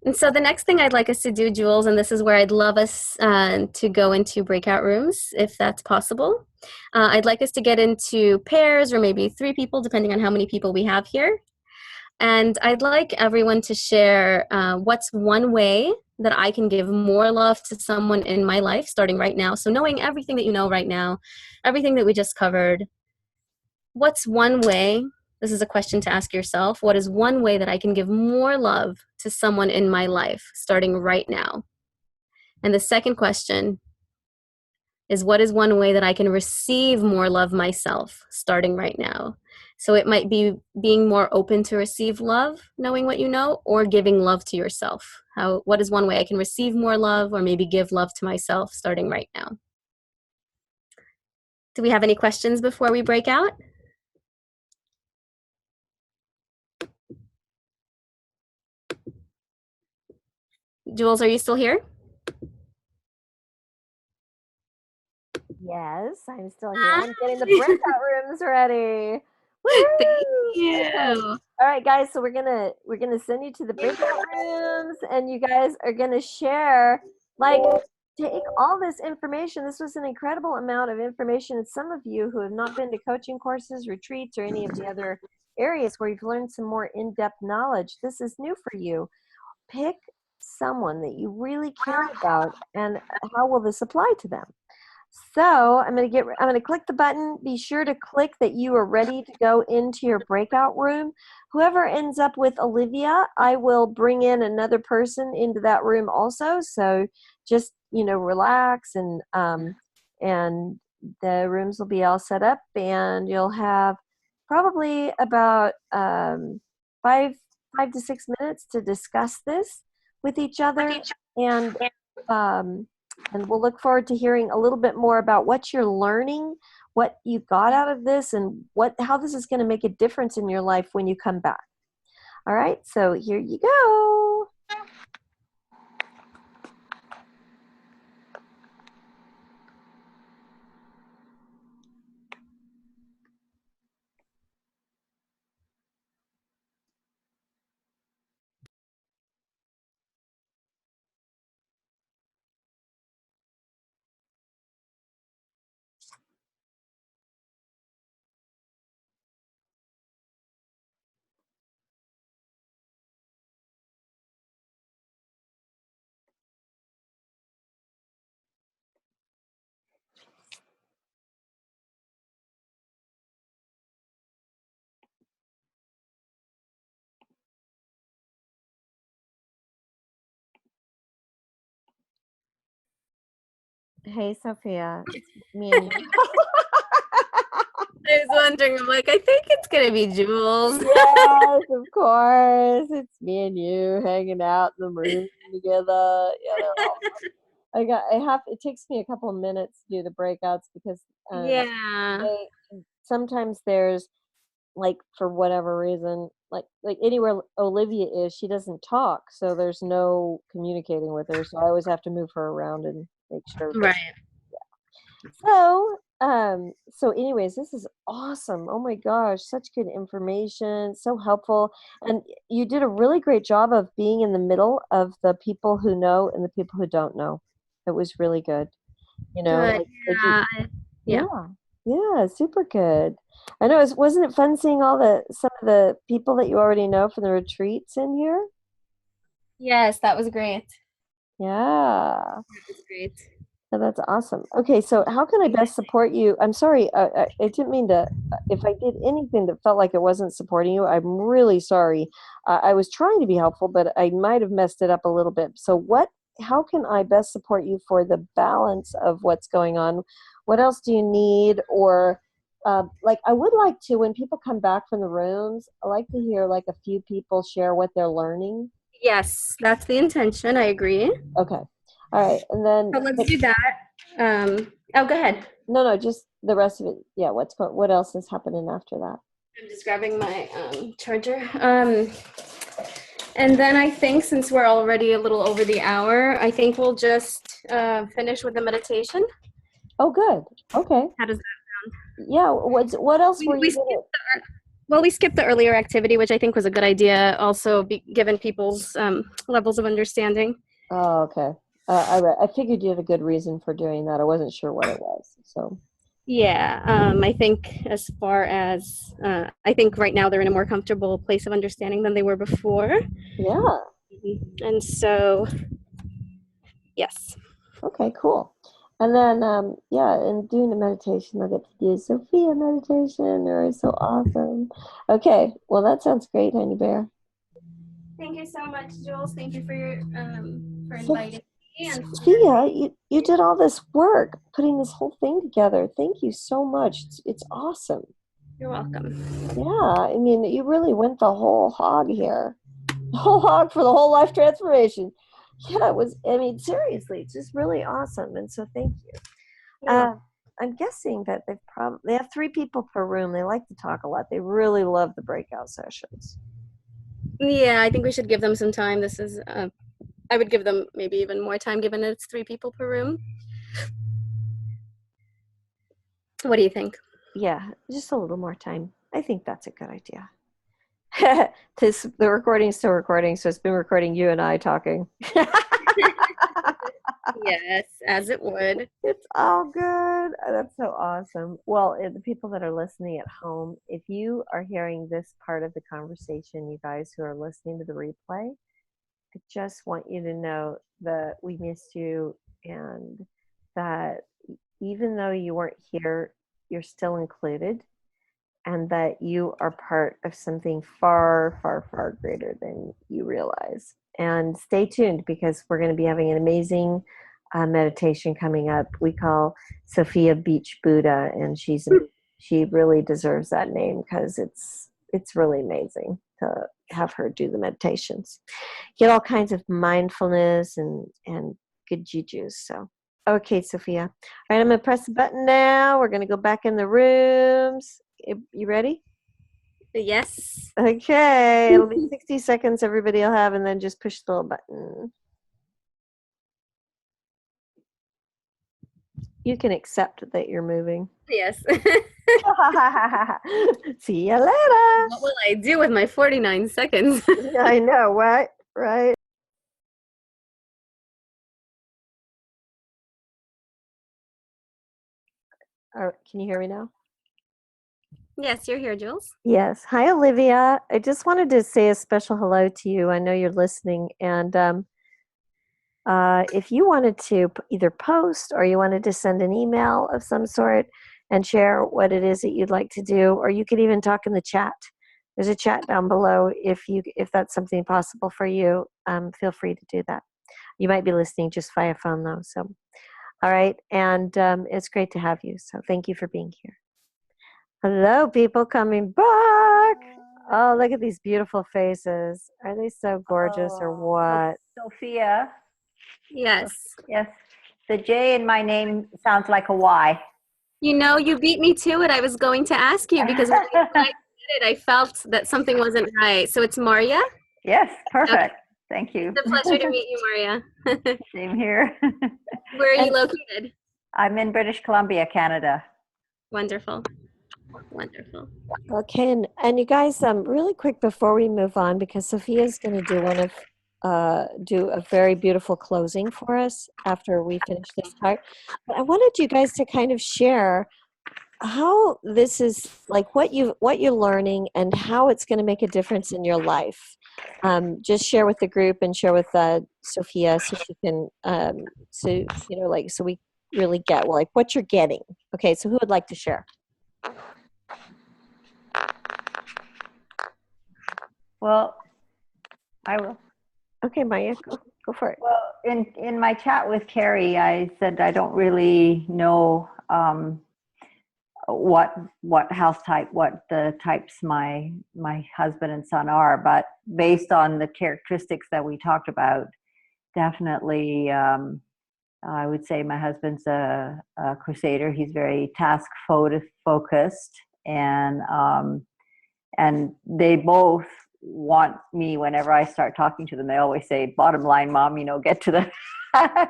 And so the next thing I'd like us to do, Jules, and this is where I'd love us to go into breakout rooms, if that's possible. I'd like us to get into pairs or maybe 3 people, depending on how many people we have here. And I'd like everyone to share what's one way that I can give more love to someone in my life starting right now. So knowing everything that you know right now, everything that we just covered, what's one way, this is a question to ask yourself, what is one way that I can give more love to someone in my life starting right now? And the second question is, what is one way that I can receive more love myself starting right now? So it might be being more open to receive love, knowing what you know, or giving love to yourself. What is one way I can receive more love or maybe give love to myself starting right now? Do we have any questions before we break out? Jules, are you still here? Yes, I'm still here. I'm getting the breakout rooms ready. Thank Woo! you. All right, guys. So we're gonna send you to the breakout rooms, and you guys are gonna share. Like, take all this information. This was an incredible amount of information. And some of you who have not been to coaching courses, retreats, or any of the other areas where you've learned some more in-depth knowledge, this is new for you. Pick someone that you really care about, and how will this apply to them? So I'm going to click the button. Be sure to click that you are ready to go into your breakout room. Whoever ends up with Olivia, I will bring in another person into that room also. So just, relax, and the rooms will be all set up, and you'll have probably about 5 to 6 minutes to discuss this with each other. And And we'll look forward to hearing a little bit more about what you're learning, what you got out of this, and how this is going to make a difference in your life when you come back. All right, so here you go. Hey, Sophia. It's me and you. I was wondering, I'm like, I think it's gonna be Jules. Yes, of course. It's me and you hanging out in the room together. It takes me a couple of minutes to do the breakouts because Yeah. sometimes there's, like, for whatever reason, like anywhere Olivia is, she doesn't talk, so there's no communicating with her. So I always have to move her around and make sure. Right. So anyways, this is awesome. Oh my gosh, such good information, so helpful. And you did a really great job of being in the middle of the people who know and the people who don't know. It was really good. Good. Like you, Yeah. Yeah. yeah, yeah, super good. I know. Wasn't it fun seeing some of the people that you already know from the retreats in here? Yes, that was great. Yeah. That was great. Oh, that's awesome. Okay, so how can I best support you? I'm sorry, I didn't mean to. If I did anything that felt like it wasn't supporting you, I'm really sorry. I was trying to be helpful, but I might have messed it up a little bit. So, how can I best support you for the balance of what's going on? What else do you need? Or, like, I would like to, when people come back from the rooms, I like to hear like a few people share what they're learning. Yes, that's the intention. I agree. Okay. All right, and then So let's do that. Oh, go ahead. no, just the rest of it. Yeah, what else is happening after that? I'm just grabbing my charger. And then I think since we're already a little over the hour, I think we'll just finish with the meditation. Oh, good. Okay. How does Yeah, what else were we you gonna? well, we skipped the earlier activity, which I think was a good idea. Also, given people's levels of understanding. Oh, okay. I figured you had a good reason for doing that. I wasn't sure what it was. So, Yeah, I think as far as I think right now they're in a more comfortable place of understanding than they were before, yeah. and so yes. Okay, cool. And then, yeah, and doing the meditation, I'll get to do Sophia meditation. Or it's so awesome. Okay, well, that sounds great, Honey Bear. Thank you so much, Jules. Thank you for inviting me and Sophia, you did all this work putting this whole thing together. Thank you so much. It's awesome. you're welcome. Yeah, I mean, you really went the whole hog here. The whole hog for the whole life transformation. Yeah, it was, I mean, seriously, it's just really awesome. And so thank you. I'm guessing that they have 3 people per room. They like to talk a lot. They really love the breakout sessions. Yeah, I think we should give them some time. This is I would give them maybe even more time given it's 3 people per room. What do you think? Yeah, just a little more time. I think that's a good idea. The recording's still recording, so it's been recording you and I talking. Yes, as it would. It's all good. That's so awesome. Well, the people that are listening at home, if you are hearing this part of the conversation, you guys who are listening to the replay, I just want you to know that we missed you and that even though you weren't here, you're still included and that you are part of something far, far, far greater than you realize. And stay tuned because we're going to be having an amazing meditation coming up. We call Sophia Beach Buddha, and she really deserves that name because it's really amazing to have her do the meditations. Get all kinds of mindfulness and good jujus. So Okay, Sophia. All right, I'm going to press the button now. We're going to go back in the rooms. You ready? Yes. Okay, it'll be 60 seconds everybody will have, and then just push the little button. You can accept that you're moving. Yes. See you later. What will I do with my 49 seconds? I know, what? Right? All right, can you hear me now? Yes, you're here, Jules. Yes. Hi, Olivia. I just wanted to say a special hello to you. I know you're listening. And if you wanted to either post or you wanted to send an email of some sort and share what it is that you'd like to do, or you could even talk in the chat. There's a chat down below. If that's something possible for you, feel free to do that. You might be listening just via phone though. So, all right. And it's great to have you. So thank you for being here. Hello, people coming back. Oh, look at these beautiful faces. Are they so gorgeous or what? Sophia, Yes. yes. The J in my name sounds like a Y. You know, you beat me to it. I was going to ask you because when I did it, I felt that something wasn't right. So it's Maria. Yes, perfect. Thank you. It's a pleasure to meet you, Maria. Same here. Where are you And located? I'm in British Columbia, Canada. Wonderful. Wonderful. Okay, and you guys, really quick before we move on, because Sophia's going to do a very beautiful closing for us after we finish this part. But I wanted you guys to kind of share how this is like what you're learning and how it's going to make a difference in your life. Just share with the group and share with Sophia so she can so we really get like what you're getting. Okay, so who would like to share? Well, I will. Okay, Maya, go for it. Well, in my chat with Carrie, I said I don't really know what house type, what the types my husband and son are, but based on the characteristics that we talked about, definitely I would say my husband's a crusader. He's very task focused, and they both want me whenever I start talking to them. They always say, "Bottom line, Mom, get to the." I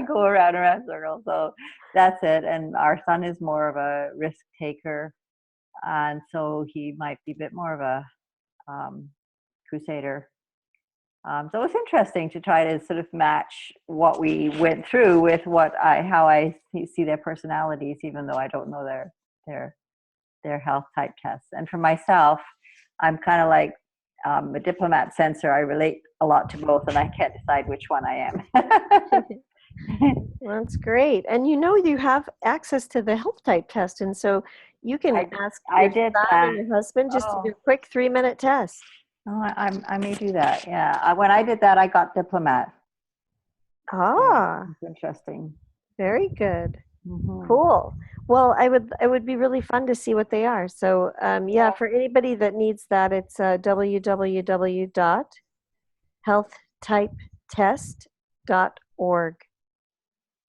go around circles, so that's it. And our son is more of a risk taker, and so he might be a bit more of a crusader. So it's interesting to try to sort of match what we went through with how I see their personalities, even though I don't know their health type tests. And for myself, I'm kind of like a diplomat sensor. I relate a lot to both, and I can't decide which one I am. That's great. And you have access to the health type test, and so you can ask your son and your husband just to do a quick 3-minute test. Oh, I may do that. Yeah. When I did that, I got diplomat. Ah, it's interesting. Very good. Mm-hmm. Cool. Well, it would be really fun to see what they are. So, for anybody that needs that, it's www.healthtypetest.org.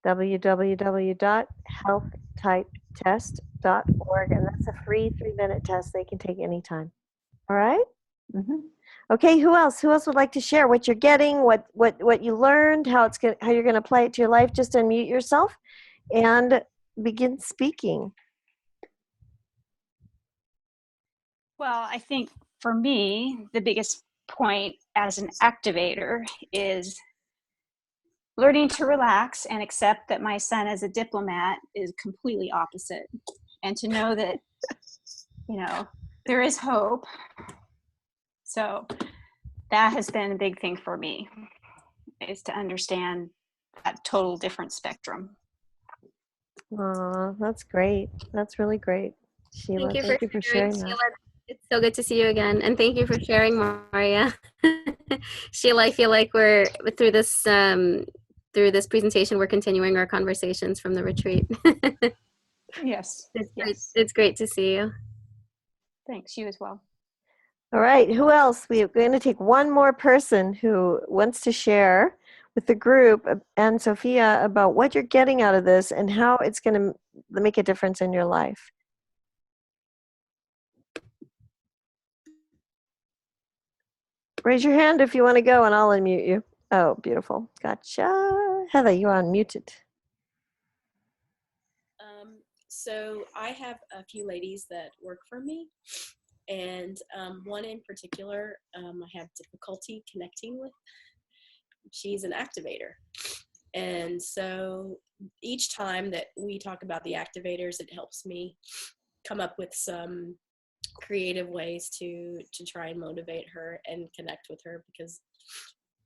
www.healthtypetest.org, and that's a free 3-minute test they can take anytime. All right. Mm-hmm. Okay. Who else would like to share what you're getting, what you learned, how you're going to apply it to your life? Just unmute yourself and begin speaking. Well, I think for me, the biggest point as an activator is learning to relax and accept that my son as a diplomat is completely opposite, and to know that, there is hope. So that has been a big thing for me, is to understand that total different spectrum. Oh, that's great. That's really great. Sheila, thank you for sharing that. Sheila, it's so good to see you again. And thank you for sharing, Maria. Sheila, I feel like we're through this presentation, we're continuing our conversations from the retreat. Yes. It's great to see you. Thanks. You as well. All right. Who else? We're going to take one more person who wants to share with the group and Sophia about what you're getting out of this and how it's going to make a difference in your life. Raise your hand if you want to go and I'll unmute you. Oh, beautiful. Gotcha. Heather, you're unmuted. So I have a few ladies that work for me, and one in particular I have difficulty connecting with. She's an activator. And so each time that we talk about the activators, it helps me come up with some creative ways to try and motivate her and connect with her, because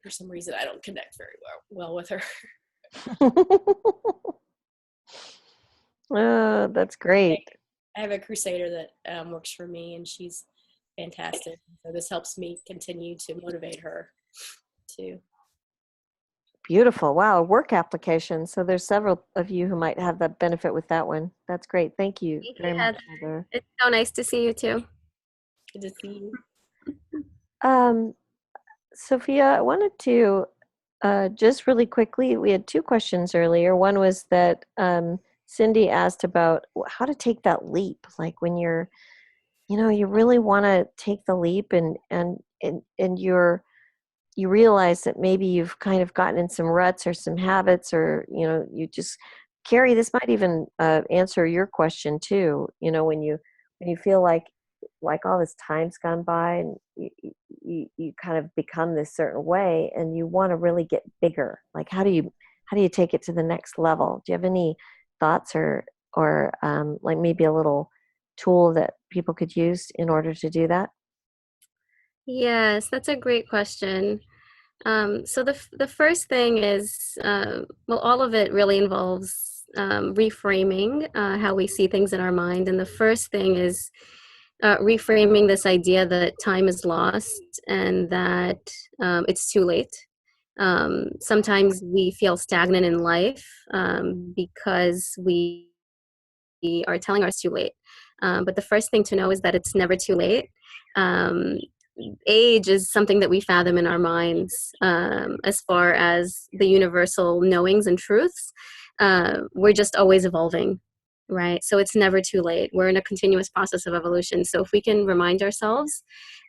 for some reason I don't connect very well with her. Oh, that's great. I have a crusader that works for me, and she's fantastic. So this helps me continue to motivate her too. Beautiful. Wow, work application. So there's several of you who might have that benefit with that one. That's great. Thank you very much, Heather. It's so nice to see you too. Good to see you. Sophia, I wanted to just really quickly, we had two questions earlier. One was that Cindy asked about how to take that leap, like when you're, you really want to take the leap and you realize that maybe you've kind of gotten in some ruts or some habits, or you just Carrie, this might even answer your question too. When you feel like all this time's gone by and you kind of become this certain way and you want to really get bigger, like how do you take it to the next level? Do you have any thoughts or like maybe a little tool that people could use in order to do that? Yes, that's a great question. So the first thing is, all of it really involves reframing how we see things in our mind. And the first thing is reframing this idea that time is lost and that it's too late. Sometimes we feel stagnant in life because we are telling ourselves too late. But the first thing to know is that it's never too late. Age is something that we fathom in our minds as far as the universal knowings and truths. We're just always evolving, right? So it's never too late. We're in a continuous process of evolution. So if we can remind ourselves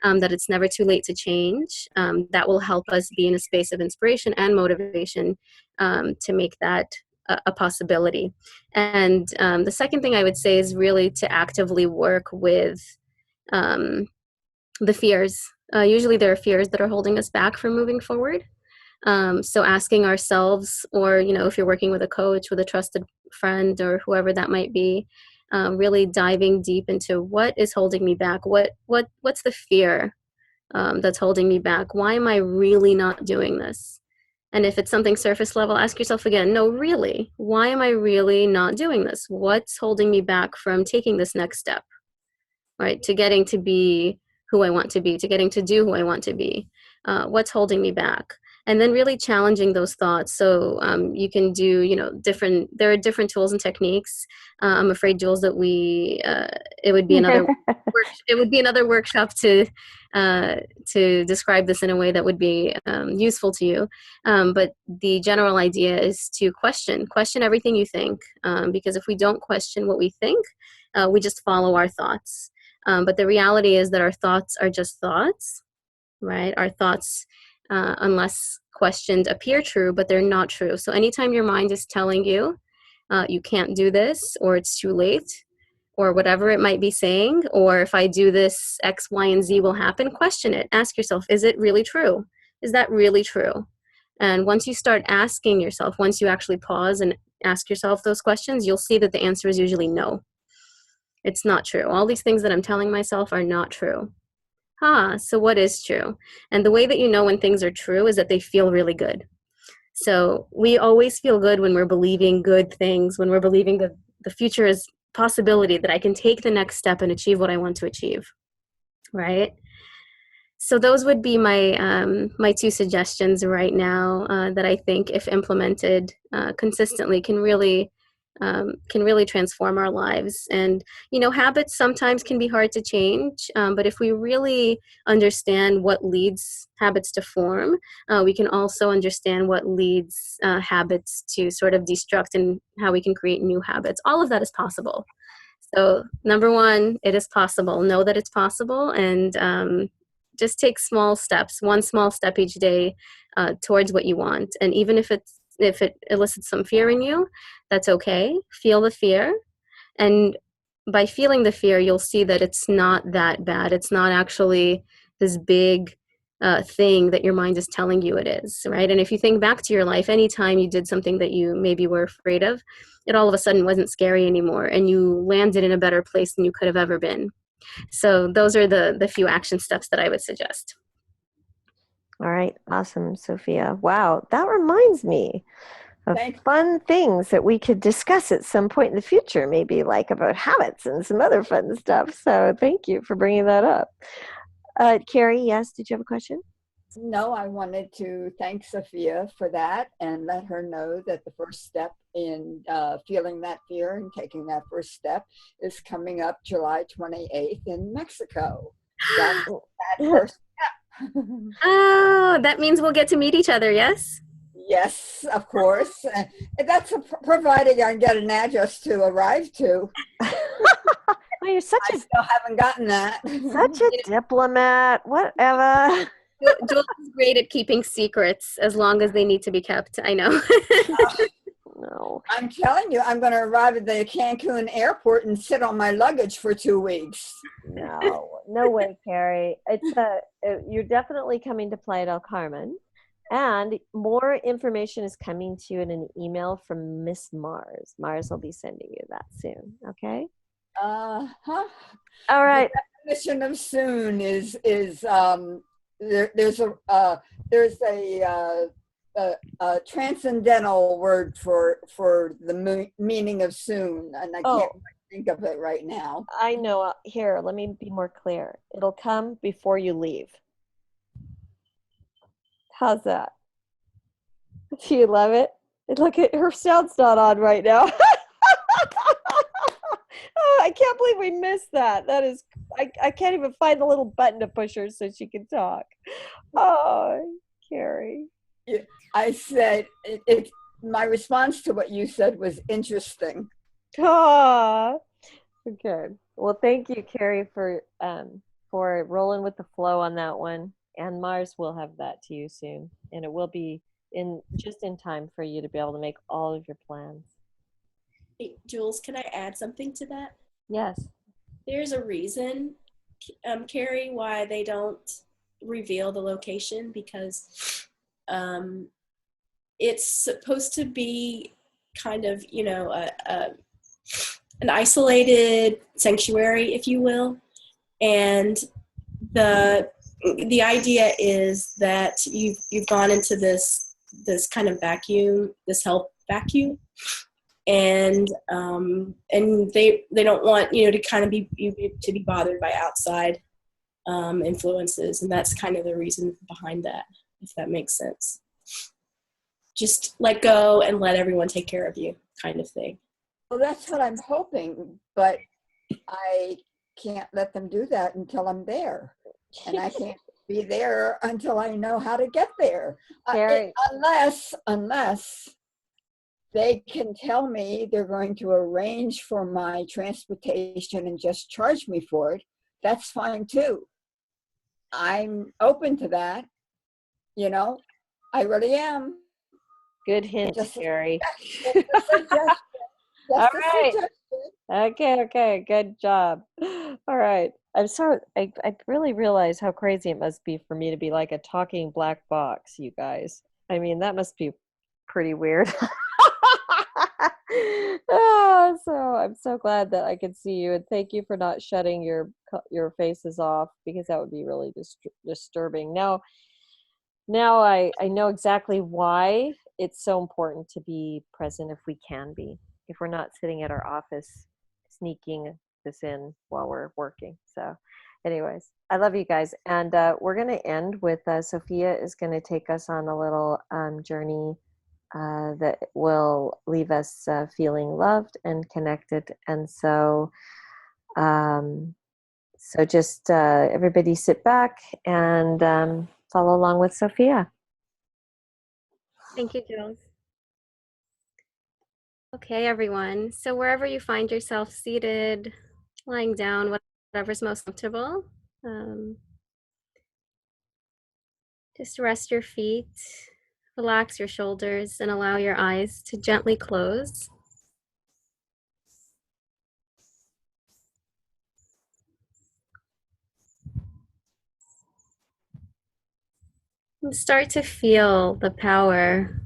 that it's never too late to change, that will help us be in a space of inspiration and motivation to make that a possibility. And the second thing I would say is really to actively work with the fears. Usually there are fears that are holding us back from moving forward. So asking ourselves, or, if you're working with a coach, with a trusted friend or whoever that might be, really diving deep into what is holding me back. What's the fear that's holding me back? Why am I really not doing this? And if it's something surface level, ask yourself again, no, really, why am I really not doing this? What's holding me back from taking this next step, right? To getting to be who I want to be, to getting to do who I want to be. What's holding me back? And then really challenging those thoughts. So you can do, there are different tools and techniques. I'm afraid, Jules, that it would be another workshop to describe this in a way that would be useful to you. But the general idea is to question everything you think, because if we don't question what we think, we just follow our thoughts. But the reality is that our thoughts are just thoughts, right? Our thoughts, unless questioned, appear true, but they're not true. So anytime your mind is telling you you can't do this, or it's too late, or whatever it might be saying, or if I do this, X, Y, and Z will happen, question it. Ask yourself, is it really true? Is that really true? And once you start asking yourself, once you actually pause and ask yourself those questions, you'll see that the answer is usually no. It's not true. All these things that I'm telling myself are not true. So what is true? And the way that you know when things are true is that they feel really good. So we always feel good when we're believing good things, when we're believing that the future is possibility, that I can take the next step and achieve what I want to achieve, right? So those would be my my two suggestions right now that I think, if implemented consistently, can really can really transform our lives. And, habits sometimes can be hard to change, but if we really understand what leads habits to form, we can also understand what leads habits to sort of destruct and how we can create new habits. All of that is possible. So number one, it is possible. Know that it's possible, and just take small steps, one small step each day towards what you want. And even if it elicits some fear in you, that's okay. Feel the fear. And by feeling the fear, you'll see that it's not that bad. It's not actually this big thing that your mind is telling you it is, right? And if you think back to your life, anytime you did something that you maybe were afraid of, it all of a sudden wasn't scary anymore, and you landed in a better place than you could have ever been. So those are the few action steps that I would suggest. All right. Awesome, Sophia. Wow. That reminds me of Thanks. fun things that we could discuss at some point in the future, maybe like about habits and some other fun stuff. So thank you for bringing that up. Carrie, yes, did you have a question? No, I wanted to thank Sophia for that and let her know that the first step in feeling that fear and taking that first step is coming up July 28th in Mexico. That's that first step. Oh, that means we'll get to meet each other, yes? Yes, of course. That's providing I get an address to arrive to. Oh, you're such I still haven't gotten that. such a diplomat. Whatever. Jules is great at keeping secrets as long as they need to be kept. I know. No. I'm telling you, I'm going to arrive at the Cancun airport and sit on my luggage for 2 weeks. No way, Carrie. You're definitely coming to Playa del Carmen, and more information is coming to you in an email from Miss Mars. Mars will be sending you that soon. Okay. Uh-huh. All right. The definition of soon is there's a transcendental word for the meaning of soon, and I can't think of it right now. I know. Here, let me be more clear. It'll come before you leave. How's that? Do you love it? Look at her sound's not on right now. Oh, I can't believe we missed that. That is, I can't even find the little button to push her so she can talk. Oh, Carrie. I said my response to what you said was interesting. Ah, okay. Well, thank you, Carrie, for rolling with the flow on that one. And Mars will have that to you soon, and it will be just in time for you to be able to make all of your plans. Hey, Jules, can I add something to that? Yes. There's a reason, Carrie, why they don't reveal the location, because it's supposed to be kind of, an isolated sanctuary, if you will. And the idea is that you've gone into this kind of vacuum, this health vacuum, and they don't want to kind of be bothered by outside influences, and that's kind of the reason behind that, if that makes sense. Just let go and let everyone take care of you, kind of thing. Well, that's what I'm hoping, but I can't let them do that until I'm there, and I can't be there until I know how to get there. Unless they can tell me they're going to arrange for my transportation and just charge me for it, that's fine too. I'm open to that. I really am. Good hint, Carrie. All right. Okay. Good job. All right. I'm sorry. I really realize how crazy it must be for me to be like a talking black box, you guys. I mean, that must be pretty weird. So I'm so glad that I could see you, and thank you for not shutting your faces off, because that would be really disturbing. Now I know exactly why it's so important to be present if we can be, if we're not sitting at our office sneaking this in while we're working. So anyways, I love you guys, and we're going to end with Sophia is going to take us on a little journey that will leave us feeling loved and connected. And so, just everybody sit back and follow along with Sophia. Thank you, Jules. Okay, everyone. So wherever you find yourself seated, lying down, whatever's most comfortable, just rest your feet, relax your shoulders, and allow your eyes to gently close. And start to feel the power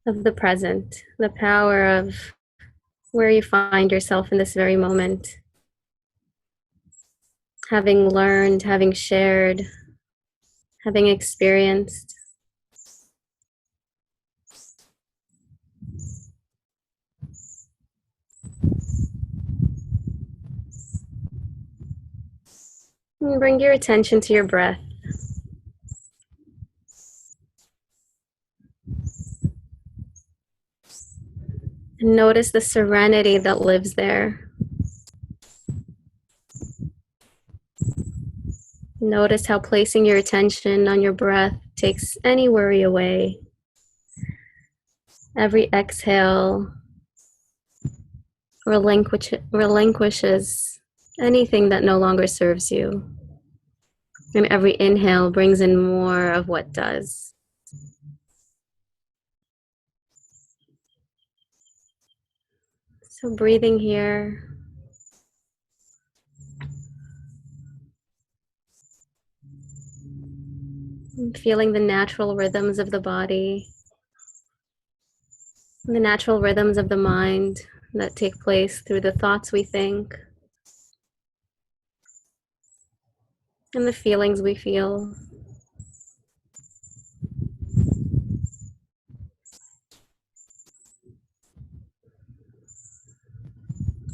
of the present, the power of where you find yourself in this very moment. Having learned, having shared, having experienced. And bring your attention to your breath. And notice the serenity that lives there. Notice how placing your attention on your breath takes any worry away. Every exhale relinquishes anything that no longer serves you. And every inhale brings in more of what does. So breathing here. And feeling the natural rhythms of the body, and the natural rhythms of the mind that take place through the thoughts we think, and the feelings we feel.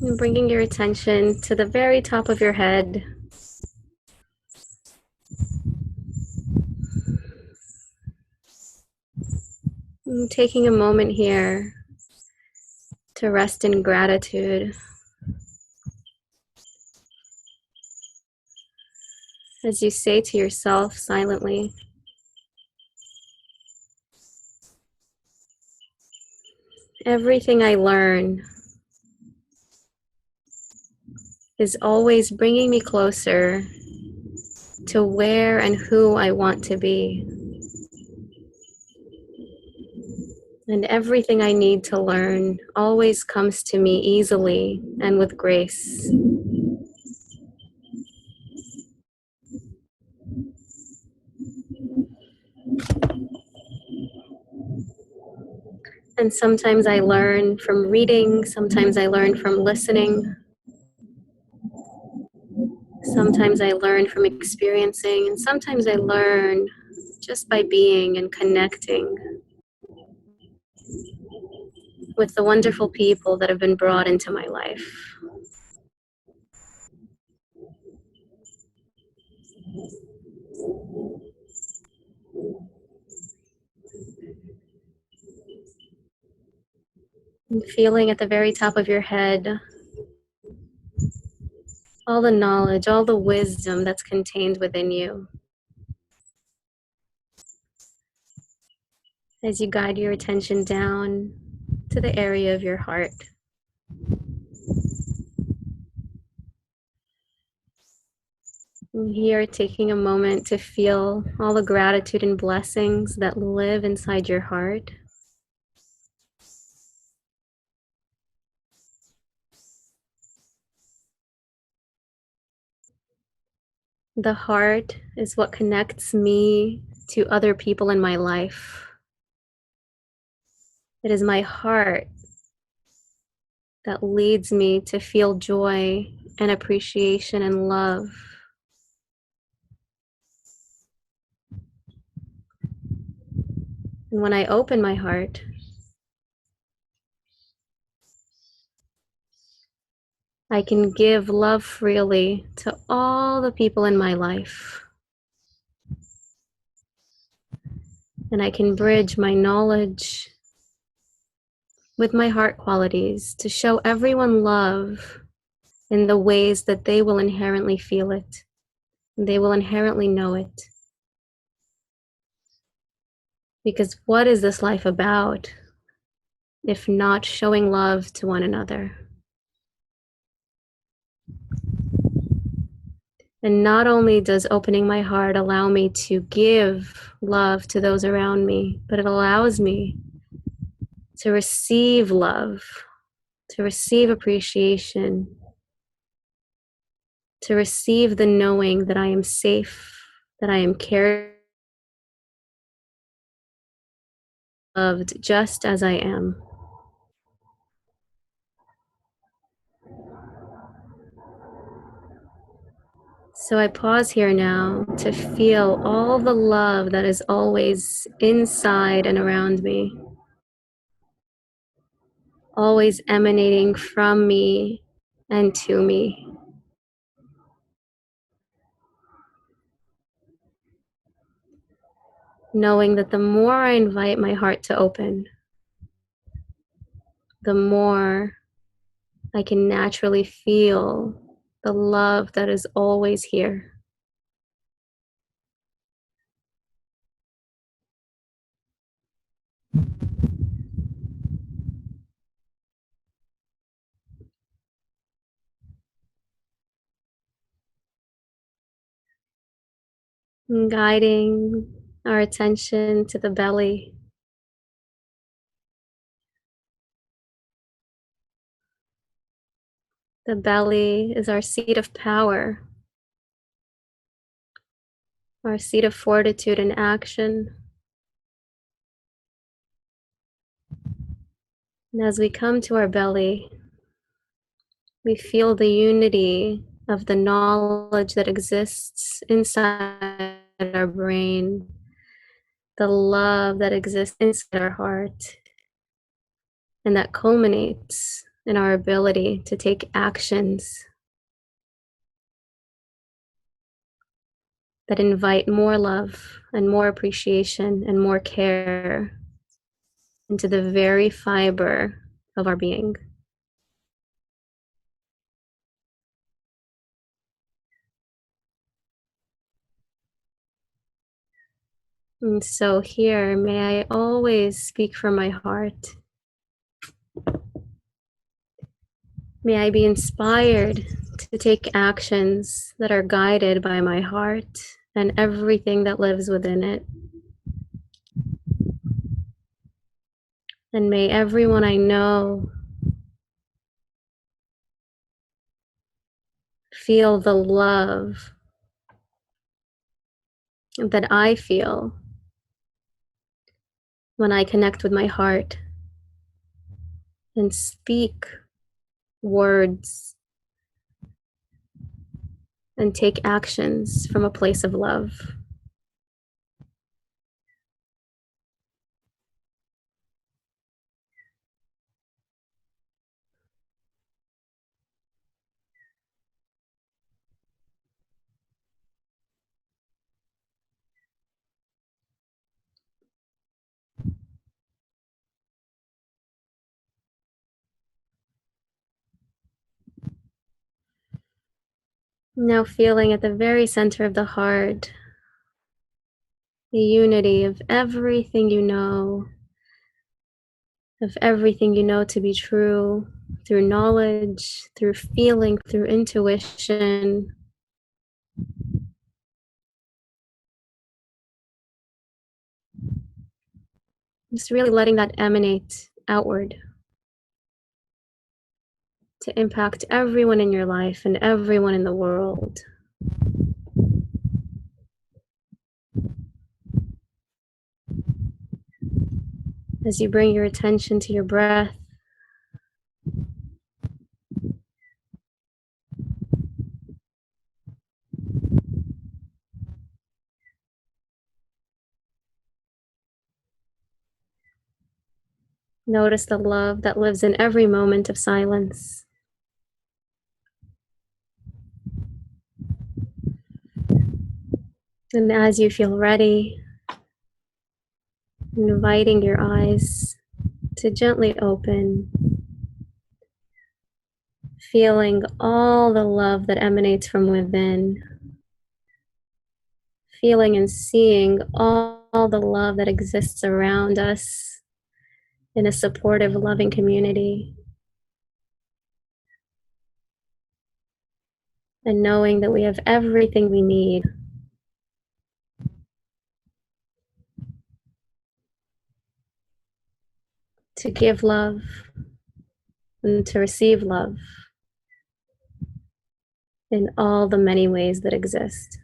And bringing your attention to the very top of your head. And taking a moment here to rest in gratitude. As you say to yourself silently, everything I learn is always bringing me closer to where and who I want to be. And everything I need to learn always comes to me easily and with grace. And sometimes I learn from reading, sometimes I learn from listening. Sometimes I learn from experiencing, and sometimes I learn just by being and connecting with the wonderful people that have been brought into my life. And feeling at the very top of your head all the knowledge, all the wisdom that's contained within you. As you guide your attention down to the area of your heart. And here, taking a moment to feel all the gratitude and blessings that live inside your heart. The heart is what connects me to other people in my life. It is my heart that leads me to feel joy and appreciation and love. And when I open my heart, I can give love freely to all the people in my life. And I can bridge my knowledge with my heart qualities to show everyone love in the ways that they will inherently feel it. They will inherently know it. Because what is this life about if not showing love to one another? And not only does opening my heart allow me to give love to those around me, but it allows me to receive love, to receive appreciation, to receive the knowing that I am safe, that I am cared, loved just as I am. So I pause here now to feel all the love that is always inside and around me, always emanating from me and to me. Knowing that the more I invite my heart to open, the more I can naturally feel the love that is always here. And guiding our attention to the belly. The belly is our seat of power, our seat of fortitude and action. And as we come to our belly, we feel the unity of the knowledge that exists inside our brain, the love that exists inside our heart, and that culminates in our ability to take actions that invite more love and more appreciation and more care into the very fiber of our being. And so here, may I always speak from my heart. May I be inspired to take actions that are guided by my heart and everything that lives within it. And may everyone I know feel the love that I feel when I connect with my heart and speak words and take actions from a place of love. Now feeling at the very center of the heart, the unity of everything you know, of everything you know to be true, through knowledge, through feeling, through intuition. Just really letting that emanate outward to impact everyone in your life and everyone in the world. As you bring your attention to your breath, notice the love that lives in every moment of silence. And as you feel ready, Inviting your eyes to gently open, feeling all the love that emanates from within, feeling and seeing all the love that exists around us in a supportive, loving community, and knowing that we have everything we need to give love and to receive love in all the many ways that exist.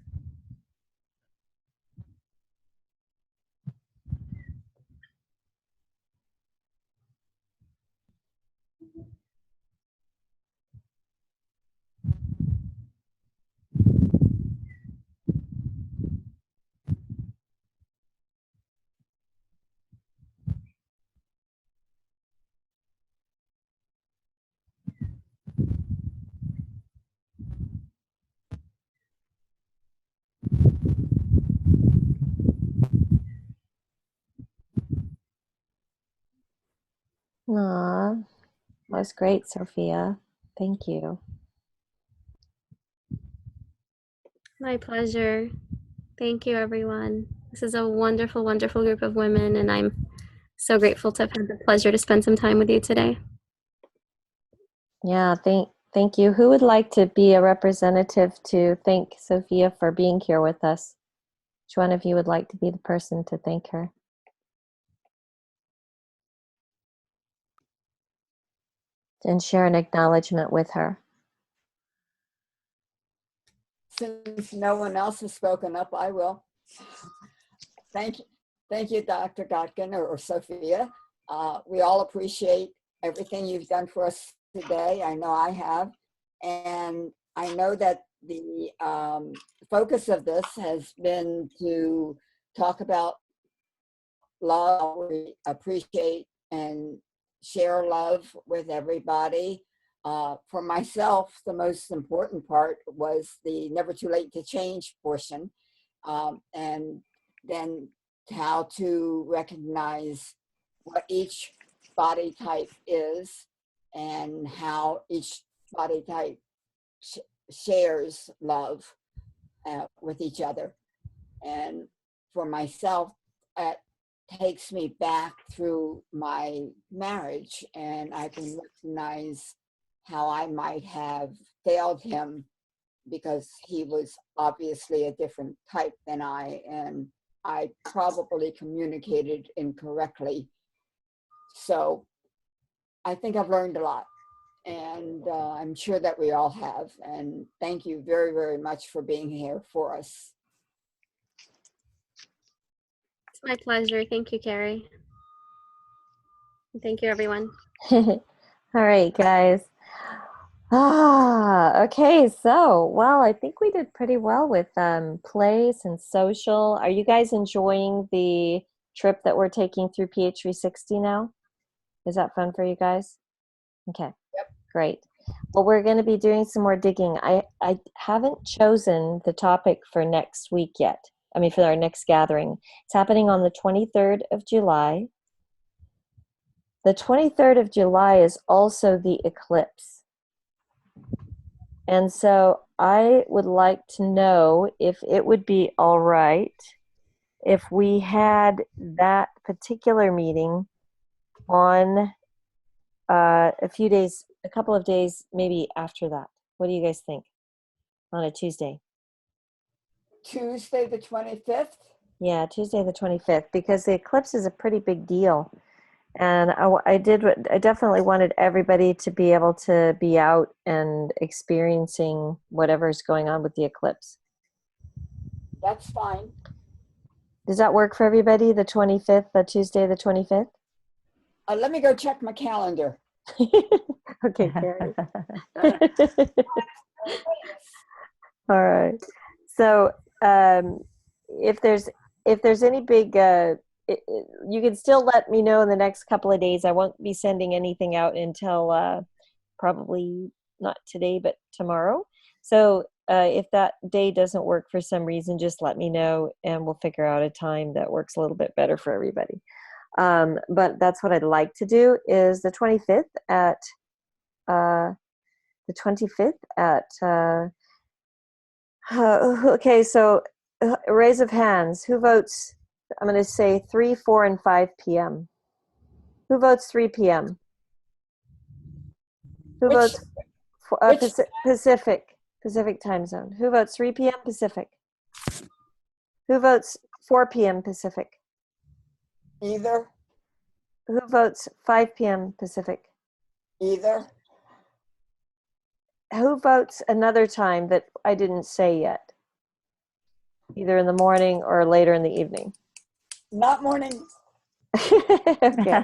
Aw, that was great, Sophia. Thank you. My pleasure. Thank you, everyone. This is a wonderful, wonderful group of women, and I'm so grateful to have had the pleasure to spend some time with you today. Yeah, thank you. Who would like to be a representative to thank Sophia for being here with us? Which one of you would like to be the person to thank her? And share an acknowledgement with her. Since no one else has spoken up, I will. Thank you, Dr. Gotkin or Sophia. We all appreciate everything you've done for us today. I know I have. And I know that the focus of this has been to talk about love. We appreciate and share love with everybody. For myself, the most important part was the never too late to change portion. And then how to recognize what each body type is and how each body type shares love with each other. And for myself, it takes me back through my marriage, and I can recognize how I might have failed him because he was obviously a different type than I, and I probably communicated incorrectly. So I think I've learned a lot, and I'm sure that we all have. And thank you very, very much for being here for us. It's my pleasure. Thank you, Carrie. Thank you, everyone. All right, guys. Okay, so, well, I think we did pretty well with place and social. Are you guys enjoying the trip that we're taking through PH360 now? Is that fun for you guys? Okay, Yep. Great. Well, we're going to be doing some more digging. I haven't chosen the topic for next week yet. I mean, for our next gathering. It's happening on the 23rd of July. The 23rd of July is also the eclipse. And so I would like to know if it would be all right if we had that particular meeting on a couple of days, maybe after that. What do you guys think? On a Tuesday? Tuesday the 25th? Yeah, Tuesday the 25th, because the eclipse is a pretty big deal. And I definitely wanted everybody to be able to be out and experiencing whatever's going on with the eclipse. That's fine. Does that work for everybody, the 25th, the Tuesday the 25th? Let me go check my calendar. Okay, Carrie. All right. So if there's any big, you can still let me know in the next couple of days. I won't be sending anything out until probably not today, but tomorrow. So if that day doesn't work for some reason, just let me know and we'll figure out a time that works a little bit better for everybody. But that's what I'd like to do is the 25th at okay, so raise of hands. Who votes? I'm going to say 3, 4, and 5 p.m. Who votes 3 p.m.? Who Which- votes which- Pacific time zone? Who votes 3 p.m. Pacific? Who votes 4 p.m. Pacific? Either, Who votes 5 p.m. Pacific? either. Who votes another time that I didn't say yet? Either in the morning or later in the evening. Not morning. Okay.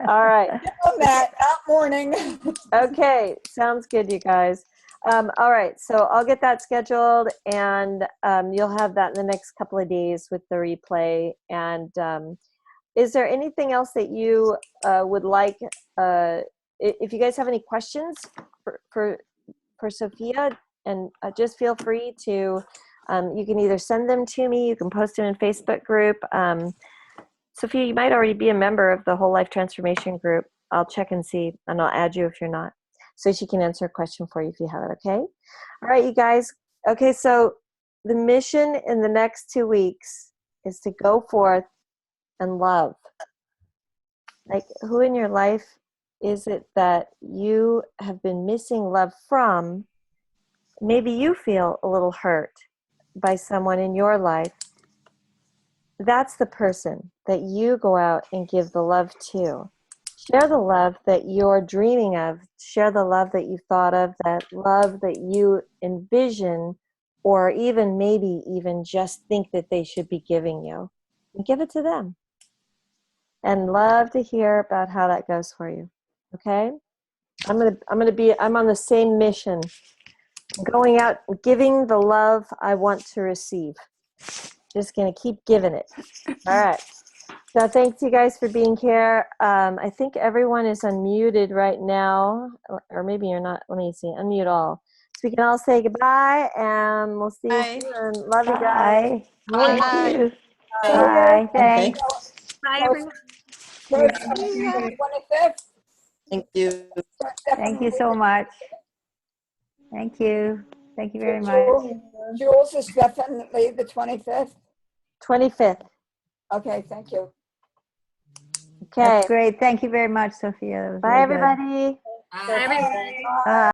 All right. No, Matt, not morning. Okay. Sounds good, you guys. All right. So I'll get that scheduled and you'll have that in the next couple of days with the replay. And is there anything else that you would like? If you guys have any questions for Sophia, and just feel free to, you can either send them to me, you can post them in Facebook group. Sophia, you might already be a member of the Whole Life Transformation group. I'll check and see, and I'll add you if you're not, so she can answer a question for you if you have it, okay? All right, you guys. Okay, so the mission in the next 2 weeks is to go forth and love. Like, who in your life is it that you have been missing love from? Maybe you feel a little hurt by someone in your life. That's the person that you go out and give the love to. Share the love that you're dreaming of. Share the love that you thought of, that love that you envision, or even maybe even just think that they should be giving you. And give it to them. And love to hear about how that goes for you. Okay? I'm on the same mission. Going out, giving the love I want to receive. Just going to keep giving it. All right. So thanks you guys for being here. I think everyone is unmuted right now, or maybe you're not. Let me see. Unmute all. So we can all say goodbye, and we'll see Bye. you soon. Love you guys. Bye. Bye. Thank you. See you. Bye. Thanks. Bye, everyone. So it's gonna be the 25th. Thank you. So it's Thank you definitely so the- much. Thank you. Thank you very much. Jules is definitely the 25th. 25th. Okay, thank you. Okay. That's great. Thank you very much, Sophia. That was Bye, really good. everybody. Bye, everyone. Bye.